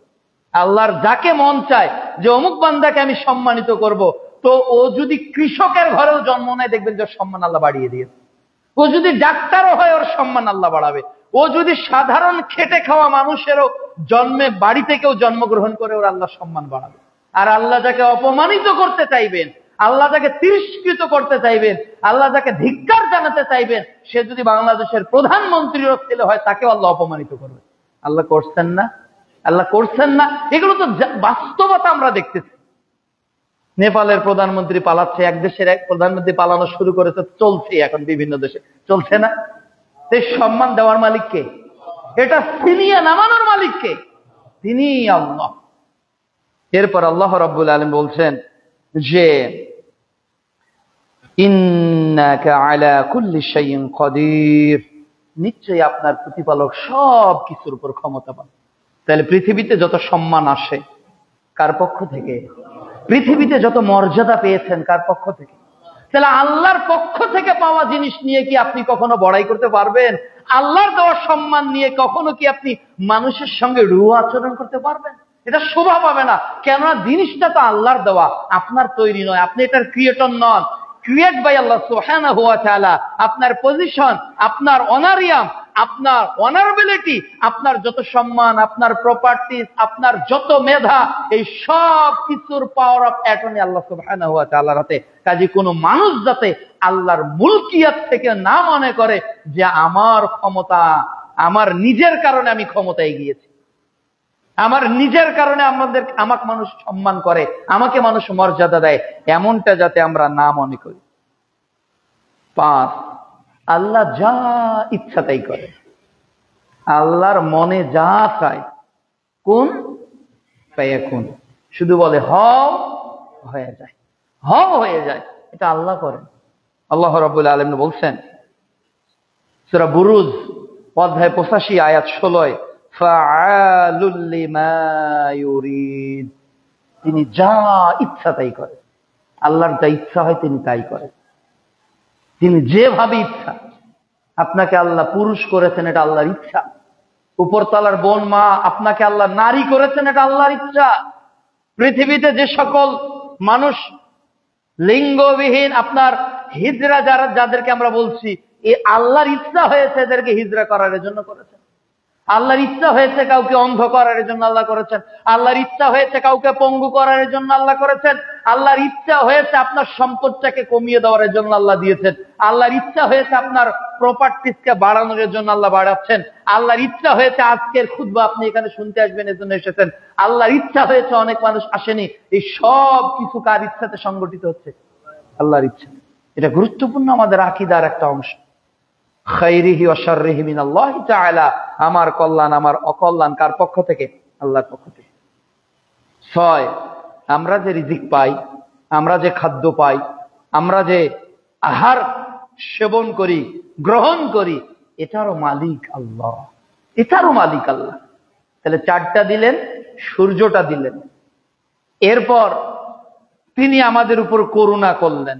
আল্লাহর যাকে মন চায় যে অমুক বান্দাকে আমি সম্মানিত করব, তো ও যদি কৃষকের ঘরেও জন্ম নেয় দেখবেন যে সম্মান আল্লাহ বাড়িয়ে দিয়েছে। ও যদি ডাক্তারও হয় ওর সম্মান আল্লাহ বাড়াবে। ও যদি সাধারণ খেটে খাওয়া মানুষেরও জন্মে বাড়িতে কেউ জন্মগ্রহণ করে ওর আল্লাহ সম্মান বাড়াবে। আর আল্লাহ যাকে অপমানিত করতে চাইবেন, আল্লাহ যাকে তিরস্কৃত করতে চাইবেন, আল্লাহ যাকে ধিক্কার জানাতে চাইবেন, সে যদি বাংলাদেশের প্রধানমন্ত্রীর ছেলে হয় তাকেও আল্লাহ অপমানিত করবে। আল্লাহ করছেন না? আল্লাহ করছেন না? এগুলো তো বাস্তবতা আমরা দেখতেছি। নেপালের প্রধানমন্ত্রী পালাচ্ছে, এক দেশের এক প্রধানমন্ত্রী পালানো শুরু করেছে, চলছে এখন বিভিন্ন দেশে, চলছে না? এই সম্মান দেওয়ার মালিক কে? এটা ছিনিয়ে নামানোর মালিক কে? তিনি আল্লাহ। এরপর আল্লাহ রাব্বুল আলামিন বলছেন যে ইন্নাকা আলা কুল্লি শাইইন কাদির, নিশ্চয়ই আপনার প্রতিপালক সব কিছুর উপর ক্ষমতাবান। তাহলে পৃথিবীতে যত সম্মান আসে কার পক্ষ থেকে? পৃথিবীতে যত মর্যাদা পেয়েছেন কার পক্ষ থেকে? তাহলে আল্লাহর পক্ষ থেকে পাওয়া জিনিস নিয়ে কি আপনি কখনো বড়াই করতে পারবেন? আল্লাহর দেওয়া সম্মান নিয়ে কখনো কি আপনি মানুষের সঙ্গে রূঢ় আচরণ করতে পারবেন? এটা শোভা পাবে না। কেননা জিনিসটা তো আল্লাহর দেওয়া, আপনার তৈরি নয়। আপনি এটার ক্রিয়েটর নন। ক্রিয়েট বাই আল্লাহ সুবহানাহু ওয়া তাআলা। আপনার পজিশন, আপনার অনারিয়াম, আপনার অনারেবিলিটি, আপনার যত সম্মান, আপনার প্রপার্টিজ, আপনার যত মেধা, এই সব কিছুর পাওয়ার অফ অ্যাটর্নি আল্লাহ সুবহানাহু ওয়া তাআলার হাতে। কাজে কোনো মানুষ যাতে আল্লাহর মুলকিয়াত থেকে না মনে করে যে আমার ক্ষমতা, আমার নিজের কারণে আমি ক্ষমতায় গিয়েছি, আমার নিজের কারণে আমাকে মানুষ সম্মান করে, আমাকে মানুষ মর্যাদা দেয়, এমনটা যাতে আমরা না মনে করি। 5, আল্লাহ যা ইচ্ছা তাই করে। আল্লাহর মনে যা চায় কোন ফায়াকুন, শুধু বলে হও হয়ে যায়, হও হয়ে যায়, এটা আল্লাহ করেন। আল্লাহ রাব্বুল আলামিন বলছেন সূরা বুরুজ অধ্যায় 85 আয়াত 16, ফাআলুল লিমা ইউরিদ, তিনি যা ইচ্ছা তাই করেন। আল্লাহর যা ইচ্ছা হয় তিনি তাই করেন। তিনি যেভাবে ইচ্ছা, আপনাকে আল্লাহ পুরুষ করেছেন, এটা আল্লাহর ইচ্ছা। উপরতলার বোন মা আপনাকে আল্লাহ নারী করেছেন, এটা আল্লাহর ইচ্ছা। পৃথিবীতে যে সকল মানুষ লিঙ্গবিহীন, আপনার হিজরা যাদেরকে আমরা বলছি, এই আল্লাহর ইচ্ছা হয়েছে এদেরকে হিজরা করার জন্য করেছেন। আল্লাহর ইচ্ছা হয়েছে কাউকে অন্ধ করার জন্য আল্লাহ করেছেন। আল্লাহর ইচ্ছা হয়েছে কাউকে পঙ্গু করার জন্য আল্লাহ করেছেন। আল্লাহর ইচ্ছা হয়েছে আপনার সম্পদটাকে কমিয়ে দেওয়ার জন্য আল্লাহ দিয়েছেন। আল্লাহর ইচ্ছা হয়েছে আপনার প্রপার্টিসকে বাড়ানোর জন্য আল্লাহ বাড়াচ্ছেন। আল্লাহর ইচ্ছা হয়েছে আজকের খুতবা আপনি এখানে শুনতে আসবেন এজন্য এসেছেন। আল্লাহর ইচ্ছা হয়েছে অনেক মানুষ আসেনি। এই সব কিছু কার ইচ্ছাতে সংগঠিত হচ্ছে? আল্লাহর ইচ্ছা। এটা গুরুত্বপূর্ণ আমাদের আকীদার একটা অংশ। খাইরিহি ওয়া শাররিহি মিনাল্লাহি তাআলা, আমার কল্যাণ আমার অকল্যাণ কার পক্ষ থেকে? আল্লাহর পক্ষ থেকে। 6, আমরা যে রিজিক পাই, আমরা যে খাদ্য পাই, আমরা যে আহার সেবন করি, গ্রহণ করি, এটারও মালিক আল্লাহ, এটারও মালিক আল্লাহ। তাহলে 4টা দিলেন, সূর্যটা দিলেন, এরপর তিনি আমাদের উপর করুণা করলেন,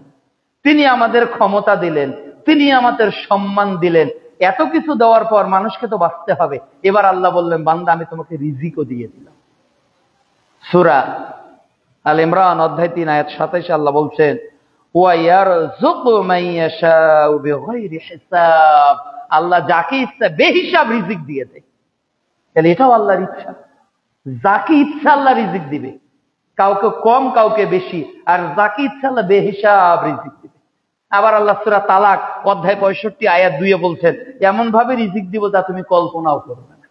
তিনি আমাদের ক্ষমতা দিলেন, তিনি আমাদের সম্মান দিলেন। এত কিছু দেওয়ার পর মানুষকে তো বাঁচতে হবে। এবার আল্লাহ বললেন, বান্দা আমি তোমাকে রিজিকও দিয়ে দিলাম। সূরা আল ইমরান অধ্যায় 3 আয়াত 27 আল্লাহ বলছেন, ওয়া ইয়ারযুকু মান ইয়াশাউ বিগাইরি হিসাব, আল্লাহ যাকে ইচ্ছা বেহিসাব রিজিক দিয়ে দেয়। তাহলে এটাও আল্লাহর ইচ্ছা। যাকে ইচ্ছা আল্লাহ রিজিক দিবে, কাউকে কম কাউকে বেশি, আর যাকে ইচ্ছা আল্লাহ বেহিসাব রিজিক দিবে। আবার আল্লাহ সূরা তালাক অধ্যায় 65 আয়াত 2 বলছেন, এমন ভাবে রিজিক দিব যা তুমি কল্পনাও করবে না।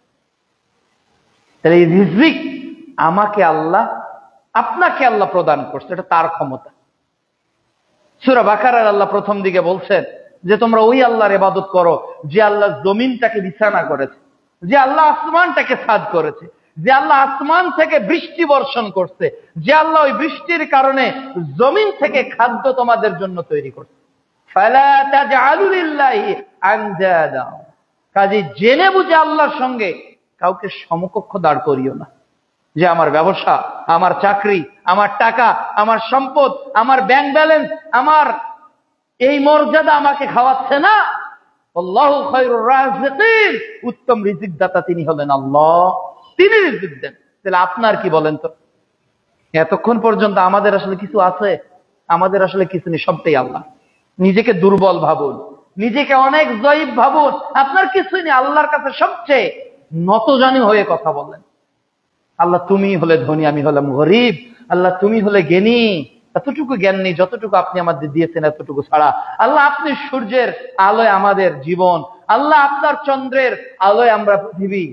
তাহলে এই রিজিক আমাকে আল্লাহ, আপনাকে আল্লাহ প্রদান করছে, এটা তার ক্ষমতা। সূরা বাকারার আল্লাহ প্রথম দিকে বলছেন যে তোমরা ওই আল্লাহর ইবাদত করো যে আল্লাহ জমিনটাকে বিছানা করেছে, যে আল্লাহ আসমানটাকে ছাদ করেছে, যে আল্লাহ আসমান থেকে বৃষ্টি বর্ষণ করছে, যে আল্লাহ ওই বৃষ্টির কারণে জমিন থেকে খাদ্য তোমাদের জন্য তৈরি করছে। ফালা তাজআলু লিল্লাহি আনদাদা, কাজে জেনে বুঝে আল্লাহর সঙ্গে কাউকে সমকক্ষ দাঁড় করিও না। যে আমার ব্যবসা, আমার চাকরি, আমার টাকা, আমার সম্পদ, আমার ব্যাংক ব্যালেন্স, আমার এই মর্যাদা আমাকে খাওয়াচ্ছে না। আল্লাহু খায়রুর রাযিকিন, উত্তম রিজিক দাতা তিনি হলেন আল্লাহ, তিনি রিজিক দেন। তাহলে আপনার কি বলেন তো? এতক্ষণ পর্যন্ত আমাদের আসলে কিছু আছে? আমাদের আসলে কিছু নেই, সবটাই আল্লাহ। নিজেকে দুর্বল ভাবুন, নিজেকে অনেক জয়ীফ ভাবুন, আপনার কিছুই নেই। আল্লাহর কাছে সবচেয়ে নতজানি হয়ে কথা বলেন, আল্লাহ তুমি হলে ধনী, আমি হলাম গরিব। আল্লাহ তুমি হলে জ্ঞানী, এতটুকু জ্ঞান নেই যতটুকু আপনি আমাদের দিয়েছেন, এতটুকু ছাড়া। আল্লাহ আপনি সূর্যের আলোয় আমাদের জীবন, আল্লাহ আপনার চন্দ্রের আলোয় আমরা পৃথিবী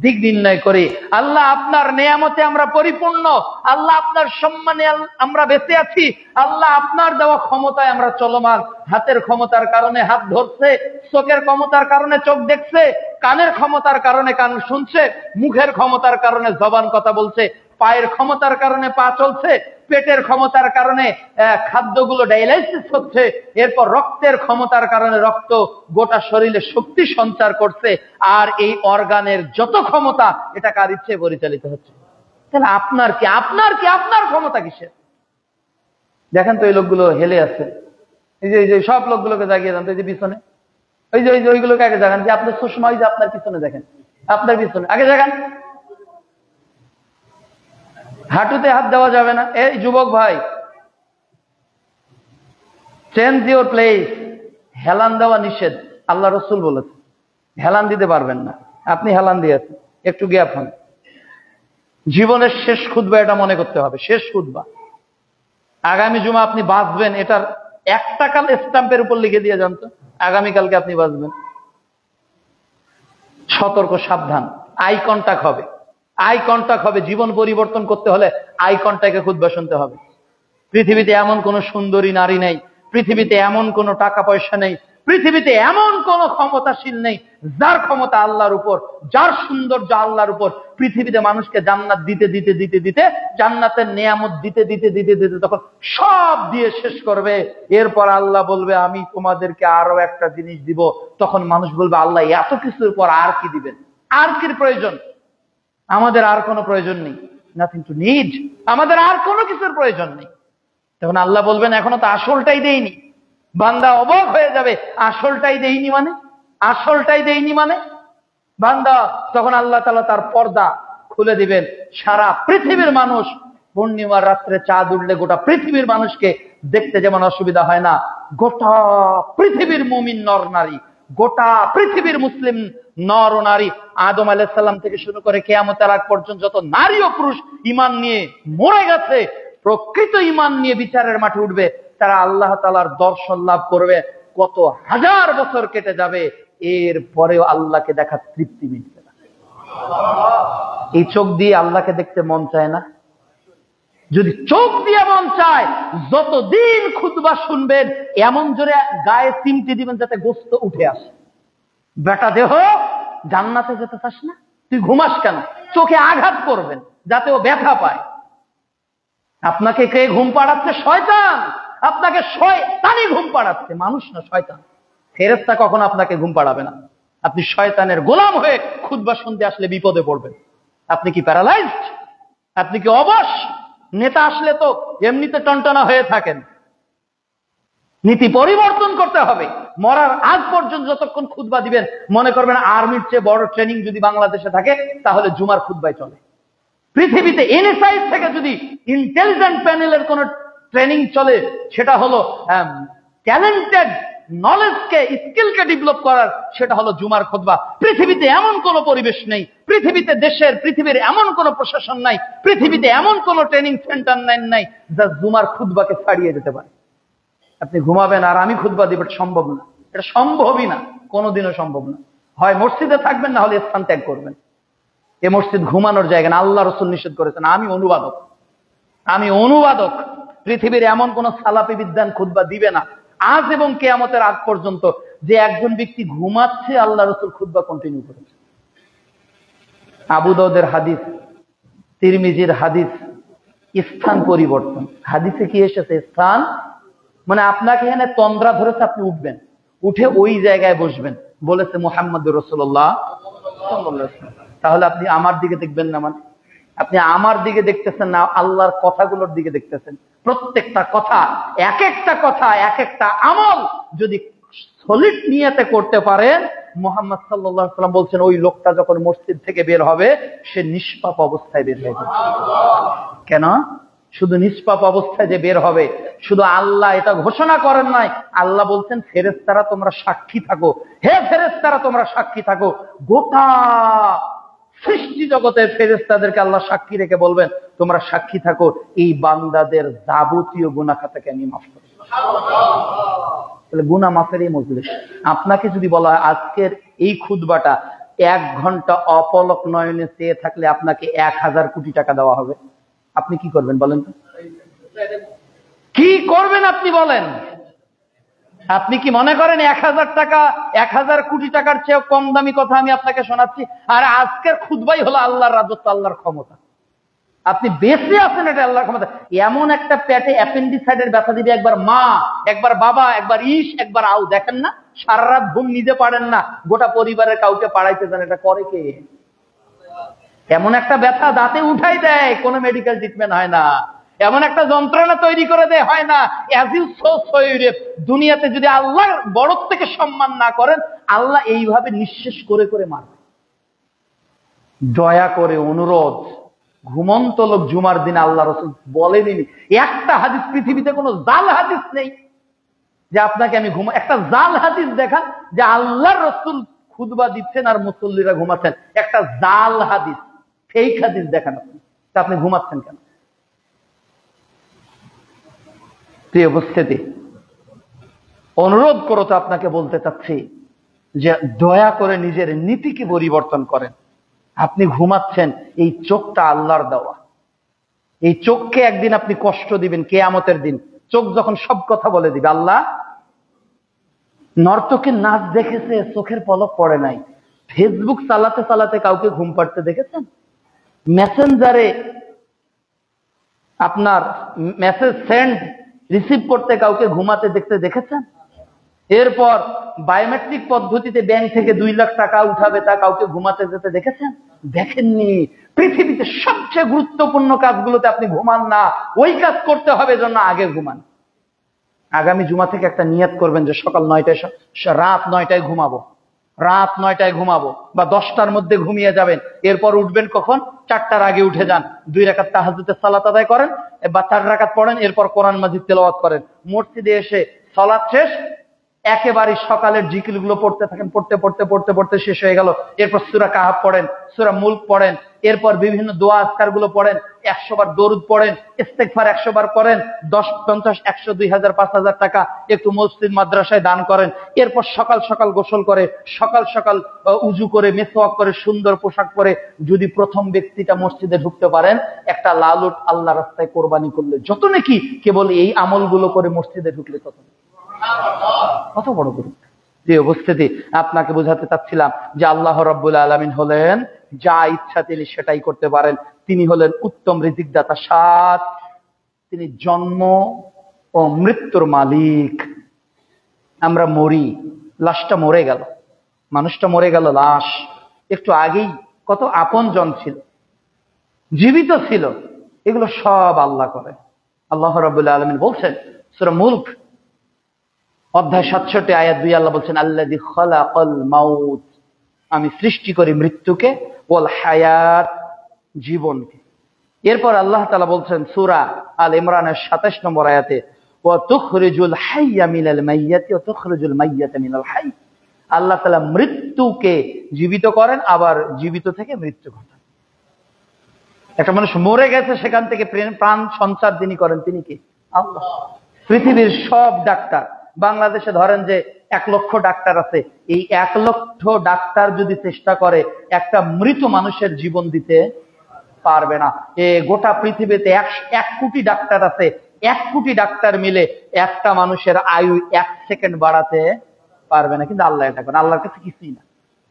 দিক নির্ণয় করি। আল্লাহ আপনার নেয়ামতে আমরা পরিপূর্ণ, আল্লাহ আপনার সম্মানে আমরা বেঁচে আছি, আল্লাহ আপনার দেওয়া ক্ষমতায় আমরা চলমান। হাতের ক্ষমতার কারণে হাত ধরছে, চোখের ক্ষমতার কারণে চোখ দেখছে, কানের ক্ষমতার কারণে কান শুনছে, মুখের ক্ষমতার কারণে জবান কথা বলছে, পায়ের ক্ষমতার কারণে পা চলছে, পেটের ক্ষমতার কারণে খাদ্যগুলো ডায়ালাইসিস হচ্ছে, এরপর রক্তের ক্ষমতার কারণে রক্ত গোটা শরীরে শক্তি সঞ্চার করছে। আর এই অর্গানের যত ক্ষমতা এটা কার ইচ্ছে পরিচালিত হচ্ছে। তাহলে আপনার কি, আপনার কি, আপনার ক্ষমতা কিসের? দেখেন তো এই লোকগুলো হেলে আছে, এই যে সব লোকগুলোকে জাগিয়ে দেন তো, এই যে পিছনে ওই যে ওইগুলোকে আগে জাগান, যে আপনার সুষমা ওই যে আপনার পিছনে দেখেন, আপনার পিছনে আগে জাগান। হাঁটুতে হাত দেওয়া যাবে না। এই যুবক ভাই, চেঞ্জ ইউর প্লেস। হেলান দেওয়া নিষেধ, আল্লাহ রসুল বলেছে। হেলান দিতে পারবেন না, আপনি হেলান দিয়েছেন, একটু গ্যাপ হন। জীবনের শেষ খুতবা এটা মনে করতে হবে, শেষ খুতবা। আগামী জুমা আপনি বাঁচবেন, এটার একটা কাল স্ট্যাম্পের উপর লিখে দিয়ে যান তো, আগামীকালকে আপনি বাঁচবেন। সতর্ক, সাবধান। আই কন্টাক্ট হবে, আই কন্টাক্ট হবে। জীবন পরিবর্তন করতে হলে আই কন্টাক্টে খুতবা শুনতে হবে। পৃথিবীতে এমন কোন সুন্দরী নারী নেই, পৃথিবীতে এমন কোন টাকা পয়সা নেই, পৃথিবীতে এমন কোন ক্ষমতাশীল নেই যার ক্ষমতা আল্লাহর উপর, যার সৌন্দর্য আল্লাহর উপর। পৃথিবীতে মানুষকে জান্নাত দিতে দিতে দিতে দিতে, জান্নাতের নেয়ামত দিতে দিতে দিতে দিতে তখন সব দিয়ে শেষ করবে। এরপর আল্লাহ বলবে আমি তোমাদেরকে আরো একটা জিনিস দিব। তখন মানুষ বলবে আল্লাহ এত কিছুর পর আর কি দিবেন? আর কি প্রয়োজন? আমাদের আর কোনো প্রয়োজন নেই, নাথিং টু নিড। আমাদের আর কোনো কিছুর প্রয়োজন নেই। তখন আল্লাহ বলবেন এখনো তো আসলটাই দেইনি। বান্দা অবাক হয়ে যাবে, আসলটাই দেইনি মানে? আসলটাই দেইনি মানে? বান্দা তখন আল্লাহ তাআলা তার পর্দা খুলে দিবেন। সারা পৃথিবীর মানুষ, পূর্ণিমার রাত্রে চাঁদ উঠলে গোটা পৃথিবীর মানুষকে দেখতে যেমন অসুবিধা হয় না, গোটা পৃথিবীর মুমিন নর নারী, গোটা পৃথিবীর মুসলিম নর ও নারী, আদম আলাইহিস সালাম থেকে শুরু করে কিয়ামতের আগ পর্যন্ত যত নারী ও পুরুষ ঈমান নিয়ে মরে গেছে, প্রকৃত ঈমান নিয়ে বিচারের মাঠে উঠবে, তারা আল্লাহ তাআলার দর্শন লাভ করবে। কত হাজার বছর কেটে যাবে, এর পরেও আল্লাহকে দেখার তৃপ্তি মিটবে না। এই চোখ দিয়ে আল্লাহকে দেখতে মন চায় না? যদি চোখ দিয়ে মন চায়, যতদিন খুতবা শুনবেন এমন জোরে গায়ে চিমটি দিবেন যাতে গোস্ত উঠে আসে। বেটা দেহ, জান্নাতে যেতে চাস না? তুই ঘুমাস কেন? চোখে আঘাত করবেন যাতে ও ব্যথা পায়। আপনাকে কে ঘুম পাড়াচ্ছে? শয়তান। আপনাকে শয়তানই ঘুম পাড়াচ্ছে, মানুষ না, শয়তান। ফেরেশতা কখনো আপনাকে ঘুম পাড়াবে না। আপনি শয়তানের গোলাম হয়ে খুতবা শুনতে আসলে বিপদে পড়বেন। আপনি কি প্যারালাইজড? আপনি কি অবশ? নেতা আসলে তো এমনিতে টনটনা হয়ে থাকেন। নীতি পরিবর্তন করতে হবে। মরার আগ পর্যন্ত যতক্ষণ খুতবা দিবেন, মনে করবেন আর্মির চেয়ে বড় ট্রেনিং যদি বাংলাদেশে থাকে তাহলে জুমার খুতবায় চলে। পৃথিবীতে এনএসআই থেকে যদি ইন্টেলিজেন্ট প্যানেলের কোন ট্রেনিং চলে, সেটা হলো ট্যালেন্টেড নলেজকে, স্কিলকে ডেভেলপ করার, সেটা হলো জুমার খুতবা। পৃথিবীতে এমন কোন পরিবেশ নেই, পৃথিবীতে পৃথিবীর এমন কোন প্রশাসন নাই, পৃথিবীতে এমন কোন ট্রেনিং সেন্টার নাই যা জুমার খুতবাকে ছাড়িয়ে যেতে পারে। আপনি ঘুমাবেন আর আমি খুতবা দিব, এটা সম্ভব না, এটা সম্ভবই না, কোনোদিনও সম্ভব না। হয় মসজিদে থাকবেন, না হলে স্থান ত্যাগ করবেন। এ মসজিদ ঘুমানোর জায়গা না, আল্লাহ রাসূল নিষেধ করেছেন। আমি অনুবাদক, পৃথিবীর এমন কোন সালাফি বিদ্বান খুতবা দিবে না আজ এবং কিয়ামতের আগ পর্যন্ত যে একজন ব্যক্তি ঘুমাচ্ছে আল্লাহ রাসূল খুতবা কন্টিনিউ করেছে। আবু দাউদের হাদিস, তিরমিজির হাদিস, স্থান পরিবর্তন। হাদিসে কি এসেছে? স্থান মানে আপনাকে এখানে তন্দ্রা ধরেছে, আপনি উঠবেন, উঠে ওই জায়গায় বসবেন, বলেছে মুহাম্মদুর রাসূলুল্লাহ সাল্লাল্লাহু আলাইহি ওয়াসাল্লাম। তাহলে আপনি আমার দিকে দেখবেন না, মানে আপনি আমার দিকে দেখতেছেন না, আল্লাহর কথাগুলোর দিকে দেখতেছেন। প্রত্যেকটা কথা, এক একটা কথা, এক একটা আমল যদি সলিড নিয়তে করতে পারেন, মুহাম্মদ সাল্লাল্লাহু আলাইহি ওয়াসাল্লাম বলছেন ওই লোকটা যখন মসজিদ থেকে বের হবে সে নিষ্পাপ অবস্থায় বের হয়ে যাবে। কেন? শুধু নিষ্পাপ অবস্থায় যে বের হবে, শুধু আল্লাহ এটা ঘোষণা করেন নাই, আল্লাহ বলছেন ফেরেশতারা তোমরা সাক্ষী থাকো, হে ফেরেশতারা তোমরা সাক্ষী থাকো। গোটা সৃষ্টি জগতের ফেরেশতাদেরকে আল্লাহ সাক্ষী রেখে বলবেন তোমরা সাক্ষী থাকো, এই বান্দাদের যাবতীয় গুনাহ খাতাকে আমি মাফ করব। তাহলে গুনাহ মাফের এই মজলিস। আপনাকে যদি বলা হয় আজকের এই খুতবাটা 1 ঘন্টা অপলক নয়নে চেয়ে থাকলে আপনাকে 1000 কোটি টাকা দেওয়া হবে, আপনি কি করবেন বলেন তো? কি করবেন আপনি বলেন? আপনি কি মনে করেন 1000 টাকা, 1000 কোটি টাকার চেয়ে কম দামি কথা আমি আপনাকে শোনাচ্ছি? আর আজকের খুতবাই হলো আল্লাহর রাজত্ব, আল্লাহর ক্ষমতা। আপনি বেঁচে আছেন, এটা আল্লাহর ক্ষমতা। এমন একটা পেটে অ্যাপেন্ডিসাইডের ব্যথা দিবে, একবার মা, একবার বাবা, একবার ইস, একবার আউ, দেখেন না? সারা রাত ঘুম নিজে পারেন না, গোটা পরিবারের কাউকে পাড়াইতে যান, এটা করে কে? এমন একটা ব্যথা দাঁতে উঠাই দেয়, কোনো মেডিকেল ট্রিটমেন্ট হয় না। এমন একটা যন্ত্রণা তৈরি করে দেয়, হয় না। দুনিয়াতে যদি আল্লাহর বড়ত্বকে সম্মান না করেন, আল্লাহ এইভাবে নিঃশেষ করে করে মারবে। দয়া করে অনুরোধ, ঘুমন্ত লোক জুমার দিন আল্লাহ রাসূল বলেনি, একটা হাদিস পৃথিবীতে কোনো জাল হাদিস নেই যে আপনাকে আমি একটা জাল হাদিস দেখান যে আল্লাহর রাসূল খুতবা দিচ্ছেন আর মুসল্লিরা ঘুমাচ্ছেন। একটা জাল হাদিস, ফেক হাদিস দেখান আপনি, তা আপনি ঘুমাচ্ছেন কেন? প্রিয় উপস্থিতি, অনুরোধ করো তো আপনাকে বলতে চাচ্ছি যে দয়া করে নিজের নীতিকে পরিবর্তন করেন। আপনি ঘুমাচ্ছেন, এই চোখটা আল্লাহর দেওয়া। এই চোখকে একদিন আপনি কষ্ট দিবেন কিয়ামতের দিন। চোখ যখন সব কথা বলে দিবে, আল্লাহ নর্তকের নাচ দেখেছে, চোখের পলক পড়ে নাই। ফেসবুক চালাতে চালাতে কাউকে ঘুম পাড়তে দেখেছেন? মেসেঞ্জারে আপনার মেসেজ সেন্ড রিসিভ করতে কাউকে ঘুমাতে দেখেছেন? এরপর বায়োমেট্রিক পদ্ধতিতে ব্যাংক থেকে 2 লাখ টাকা উঠাবে, তা কাউকে ঘুমাতে যেতে দেখেছেন? দেখেননি। পৃথিবীতে সবচেয়ে গুরুত্বপূর্ণ কাজগুলোতে আপনি ঘুমান না, ওই কাজ করতে হবে জন্য আগে ঘুমান। আগামী জুমা থেকে একটা নিয়ত করবেন যে সকাল 9টায়, রাত 9টায় ঘুমাবো, রাত 9টায় ঘুমাবো, বা 10টার মধ্যে ঘুমিয়ে যাবেন। এরপর উঠবেন কখন? 4টার আগে উঠে যান, 2 রাকাত তাহাজ্জুদের সালাত আদায় করেন বা 4 রাকাত পড়েন, এরপর কোরআন মাজিদ তেলাওয়াত করেন। মসজিদে এসে সালাত শেষ, একেবারে সকালের জিকির গুলো পড়তে থাকেন, পড়তে পড়তে পড়তে পড়তে শেষ হয়ে গেল। এরপর সূরা কাহাফ পড়েন, সূরা মুলক পড়েন, এরপর বিভিন্ন দোয়া আজকার গুলো পড়েন, 100 বার দরুদ পড়েন, ইস্তেগফার 100 বার করেন, 10, 50, 100, 2000, 5000 টাকা একটু মসজিদ মাদ্রাসায় দান করেন। এরপর সকাল সকাল গোসল করে, সকাল সকাল উজু করে, মেসওয়াক করে, সুন্দর পোশাক পরে যদি প্রথম ব্যক্তিটা মসজিদে ঢুকতে পারেন, একটা লাল উট আল্লাহ রাস্তায় কোরবানি করলে যত নাকি, কেবল এই আমলগুলো করে মসজিদে ঢুকলে তত। কত বড় গুরুত্ব। যে উপস্থিতি, আপনাকে বোঝাতে চাচ্ছিলাম যে আল্লাহ রাব্বুল আলামিন হলেন যা ইচ্ছা তিনি সেটাই করতে পারেন। তিনি হলেন উত্তম রিজিকদাতা, 7 তিনি জন্ম ও মৃত্যুর মালিক। আমরা মরি, লাশটা মরে গেল, মানুষটা মরে গেল, লাশ একটু আগেই কত আপনজন ছিল, জীবিত ছিল, এগুলো সব আল্লাহ করে। আল্লাহ রাব্বুল আলামিন বলছেন সূরা মুলক অধ্যায় 67 আয়াত 2, আল্লাহ বলছেন আল্লাযী খালাকাল মাউত, আমি সৃষ্টি করি মৃত্যুকে, ওয়াল হায়াত, জীবনকে। এরপর আল্লাহ তাআলা বলছেন সূরা আল ইমরানের 27 নম্বর আয়াতে, ওয়া তুখরিজুল হাইয়া মিনাল মাইয়াতি ওয়া তুখরিজুল মাইয়াতা মিনাল হাই, আল্লাহ তাআলা মৃত্যুকে জীবিত করেন, আবার জীবিত থেকে মৃত্যু ঘটান। একটা মানুষ মরে গেছে, সেখান থেকে প্রাণ সঞ্চার যিনি করেন তিনি কি? আল্লাহ। পৃথিবীর সব ডাক্তার, বাংলাদেশে ধরেন যে 1 লক্ষ ডাক্তার আছে, এই 1 লক্ষ ডাক্তার যদি চেষ্টা করে একটা মৃত মানুষের জীবন দিতে পারবে না। গোটা পৃথিবীতে 1 কোটি ডাক্তার আছে, 1 কোটি ডাক্তার মিলে একটা মানুষের আয়ু 1 সেকেন্ড বাড়াতে পারবে না। কিন্তু আল্লাহ এটা করেন, আল্লাহর কাছে কিছুই না।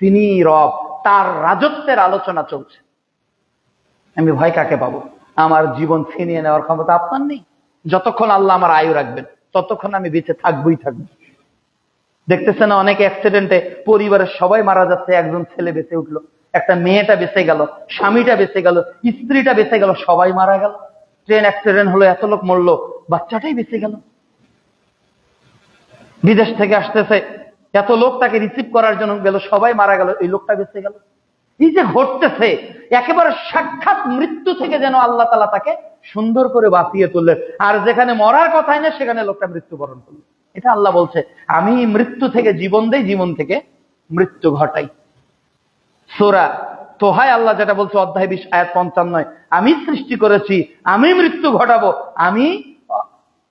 তিনি রব, তার রাজত্বের আলোচনা চলছে। আমি ভয় কাকে পাবো? আমার জীবন ছিনিয়ে নেওয়ার ক্ষমতা আপনার নেই। যতক্ষণ আল্লাহ আমার আয়ু রাখবেন ততক্ষণ আমি বেঁচে থাকবোই থাকবো। দেখতেছেন না অনেক অ্যাক্সিডেন্টে পরিবারের সবাই মারা যাচ্ছে, একজন ছেলে বেঁচে উঠলো, একটা মেয়েটা বেঁচে গেল, স্বামীটা বেঁচে গেল, স্ত্রীটা বেঁচে গেল, সবাই মারা গেল। ট্রেন অ্যাক্সিডেন্ট হলো, এত লোক মরলো, বাচ্চাটাই বেঁচে গেল। বিদেশ থেকে আসতেছে, এত লোক তাকে রিসিভ করার জন্য গেল, সবাই মারা গেল, এই লোকটা বেঁচে গেল। এই যে ঘটতেছে, একেবারে সাক্ষাৎ মৃত্যু থেকে যেন আল্লাহ তাআলা তাকে সুন্দর করে বাঁচিয়ে তুললেন। আর যেখানে মরার কথাই না সেখানে লোকটা মৃত্যুবরণ করল। এটা আল্লাহ বলছে, আমি মৃত্যু থেকে জীবন দেই, জীবন থেকে মৃত্যু ঘটাই। সূরা তোহায় আল্লাহ যেটা বলছে, অধ্যায় 20 আয়াত 55, আমি সৃষ্টি করেছি, আমি মৃত্যু ঘটাবো, আমি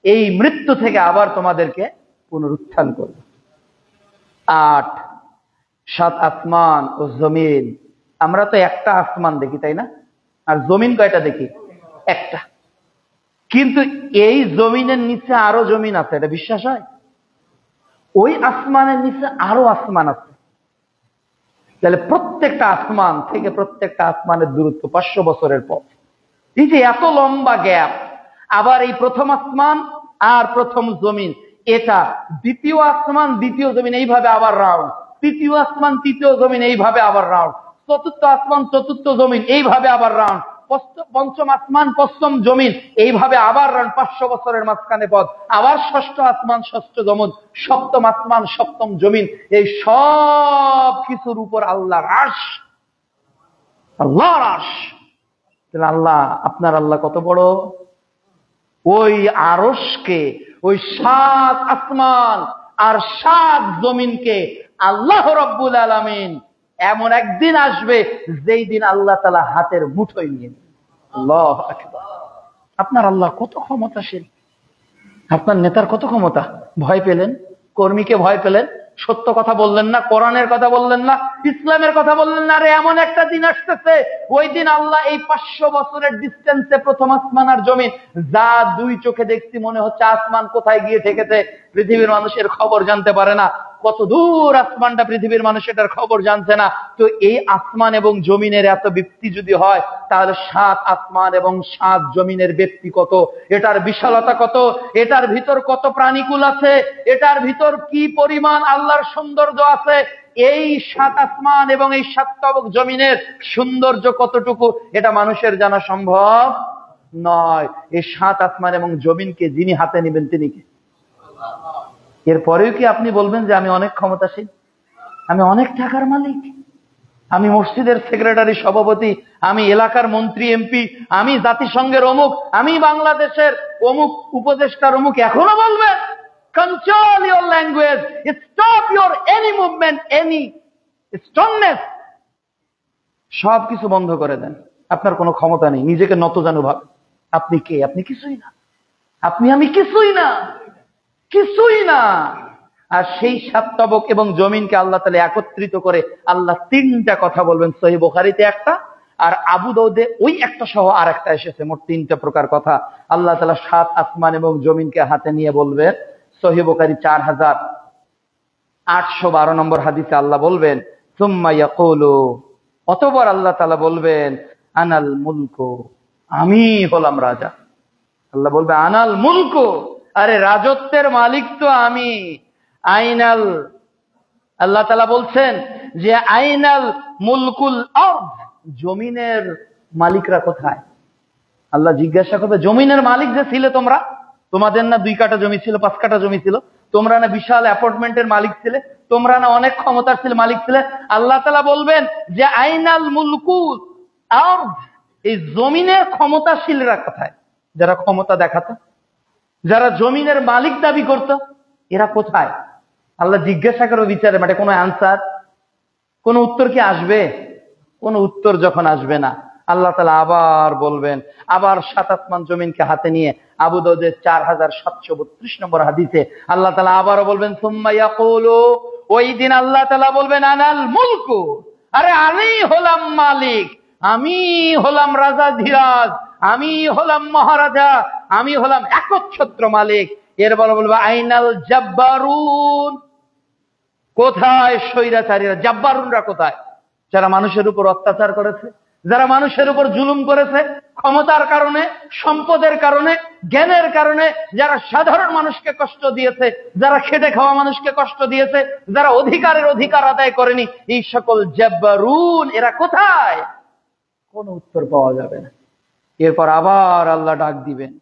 এই মৃত্যু থেকে আবার তোমাদেরকে পুনরুত্থান করব। 8 7 আসমান ও জমিন। আমরা তো একটা আসমান দেখি, তাই না? আর জমিন কয়টা দেখি? একটা। কিন্তু এই জমিনের নিচে আরো জমিন আছে, এটা বিশ্বাস হয়? ওই আসমানের নিচে আরো আসমান আছে। তাহলে প্রত্যেকটা আসমান থেকে প্রত্যেকটা আসমানের দূরত্ব 500 বছরের পথ। এই যে এত লম্বা গ্যাপ, আবার এই প্রথম আসমান আর প্রথম জমিন, এটা দ্বিতীয় আসমান দ্বিতীয় জমিন এইভাবে আবার রাউন্ড, তৃতীয় আসমান তৃতীয় জমিন এইভাবে আবার রাউন্ড, চতুর্থ আসমান চতুর্থ জমিন এইভাবে আবার রাউন্ড, পঞ্চম আসমান পঞ্চম জমিন এইভাবে আবার রাউন্ড, 500 বছরের মাঝখানে পথ, আবার ষষ্ঠ আসমান ষষ্ঠ জমিন, সপ্তম আসমান সপ্তম জমিন। এই সব কিছুর উপর আল্লাহর আরশ, আল্লাহর আরশ। আল্লাহ, আপনার আল্লাহ কত বড়! ওই আরশকে, ওই 7 আসমান আর 7 জমিনকে আল্লাহ রাব্বুল আলামিন এমন একদিন আসবে যেই দিন আল্লাহ তাআলা হাতের মুঠোয় নিয়ে নেবেন। আল্লাহু আকবার! আপনার আল্লাহ কত ক্ষমতাশীল, আপনার নেতার কত ক্ষমতা। ভয় পেলেন, কর্মীকে ভয় পেলেন, সত্য কথা বললেন না, কোরআনের কথা বললেন না, ইসলামের কথা বললেন না। আরে এমন একটা দিন আসতেছে, ওই দিন আল্লাহ এই 500 বছরের ডিস্টেন্সে প্রথম আসমান আর জমিন, যা 2 চোখে দেখছি মনে হচ্ছে আসমান কোথায় গিয়ে ঠেকেছে পৃথিবীর মানুষের খবর জানতে পারে না, কত দূর আসমানটা পৃথিবীর মানুষ এটার খবর জানছে না। তো এই আসমান এবং জমিনের এত ব্যাপ্তি যদি হয়, তাহলে 7 আসমান এবং 7 জমিনের ব্যাপ্তি কত, এটার বিশালতা কত, এটার ভিতর কত প্রাণীকুল আছে, এটার ভিতর কি পরিমাণ আল্লাহর সৌন্দর্য আছে, এই 7 আসমান এবং এই 7 তবক জমিনের সৌন্দর্য কতটুকু, এটা মানুষের জানা সম্ভব নয়। এই 7 আসমান এবং জমিনকে যিনি হাতে নেবেন তিনি কে? এরপরেও কি আপনি বলবেন যে আমি অনেক ক্ষমতাশীল, আমি অনেক টাকার মালিক, আমি মসজিদের সেক্রেটারি সভাপতি, আমি এলাকার মন্ত্রী এমপি, আমি জাতিসংঘের অমুক, আমি বাংলাদেশের অমুক উপদেষ্টার অমুক? এখনো বলবেন? Control your language, stop your any movement, any strongness, সবকিছু বন্ধ করে দেন। আপনার কোনো ক্ষমতা নেই, নিজেকে নতজানু ভাবেন। আপনি কে? আপনি কিছুই না। আপনি আমি কিছুই না, কিছুই না। আর সেই 7 তবক এবং জমিনকে আল্লাহ তাআলা একত্রিত করে আল্লাহ 3টা কথা বলবেন। সহিহ বুখারীতে একটা, আর আবু দাউদে ওই একটা সহ আর একটা এসেছে, মোট 3টা প্রকার কথা আল্লাহ তাআলা 7 আসমান এবং জমিনকে হাতে নিয়ে বলবেন। সহিহ বুখারী 4812 নম্বর হাদিসে আল্লাহ বলবেন, সুম্মা ইয়াকুলু, অতঃপর আল্লাহ তাআলা বলবেন, আনাল মুলকু, আমি হলাম রাজা। আল্লাহ বলবে আনাল মুলকু, আরে রাজত্বের মালিক তো আমি। আইনাল, আল্লাহ তাআলা বলছেন যে আইনাল মুলকুল আরদ, জমিনের মালিকরা কোথায়? আল্লাহ জিজ্ঞাসা করবে, জমিনের মালিক যে ছিলে তোমরা, তোমাদের না 2 কাঠা জমি ছিল, 5 কাঠা জমি ছিল, তোমরা না বিশাল অ্যাপার্টমেন্টের মালিক ছিলে, তোমরা না অনেক ক্ষমতার ছিল মালিক ছিলে? আল্লাহ তাআলা বলবেন যে আইনাল মুলকুল আরদ, এই জমিনের ক্ষমতাশীলরা কোথায়? যারা ক্ষমতা দেখাতো, যারা জমিনের মালিক দাবি করত, এরা কোথায়? আল্লাহ জিজ্ঞাসা করবে বিচারে মাঠে। কোনো অ্যান্সার, কোনো উত্তর কি আসবে? কোনো উত্তর যখন আসবে না, আল্লাহ তাআলা আবার বলবেন, আবার 7 আসমান জমিনকে হাতে নিয়ে আবু দাউদের 4732 নম্বর হাদিসে আল্লাহ তাআলা আবারও বলবেন, সুম্মা ইয়াকুলু, ওই দিন আল্লাহ তাআলা বলবেন, আনাল মুলকু, আরে আমি হলাম মালিক, আমি হলাম রাজা ধীরাজ, আমি হলাম মহারাজা, আমি হলাম একচ্ছত্র মালিক। এরপর বলবো, আইনাল জাব্বারুন, কোথায় স্বৈরাচারীরা? জাব্বারুনরা কোথায়? যারা মানুষের উপর অত্যাচার করেছে, যারা মানুষের উপর জুলুম করেছে, ক্ষমতার কারণে, সম্পদের কারণে, জ্ঞানের কারণে, যারা সাধারণ মানুষকে কষ্ট দিয়েছে, যারা খেটে খাওয়া মানুষকে কষ্ট দিয়েছে, যারা অধিকারের অধিকার আদায় করেনি, এই সকল জাব্বারুন এরা কোথায়? কোনো উত্তর পাওয়া যাবে না। এরপর আবার আল্লাহ ডাক দিবেন,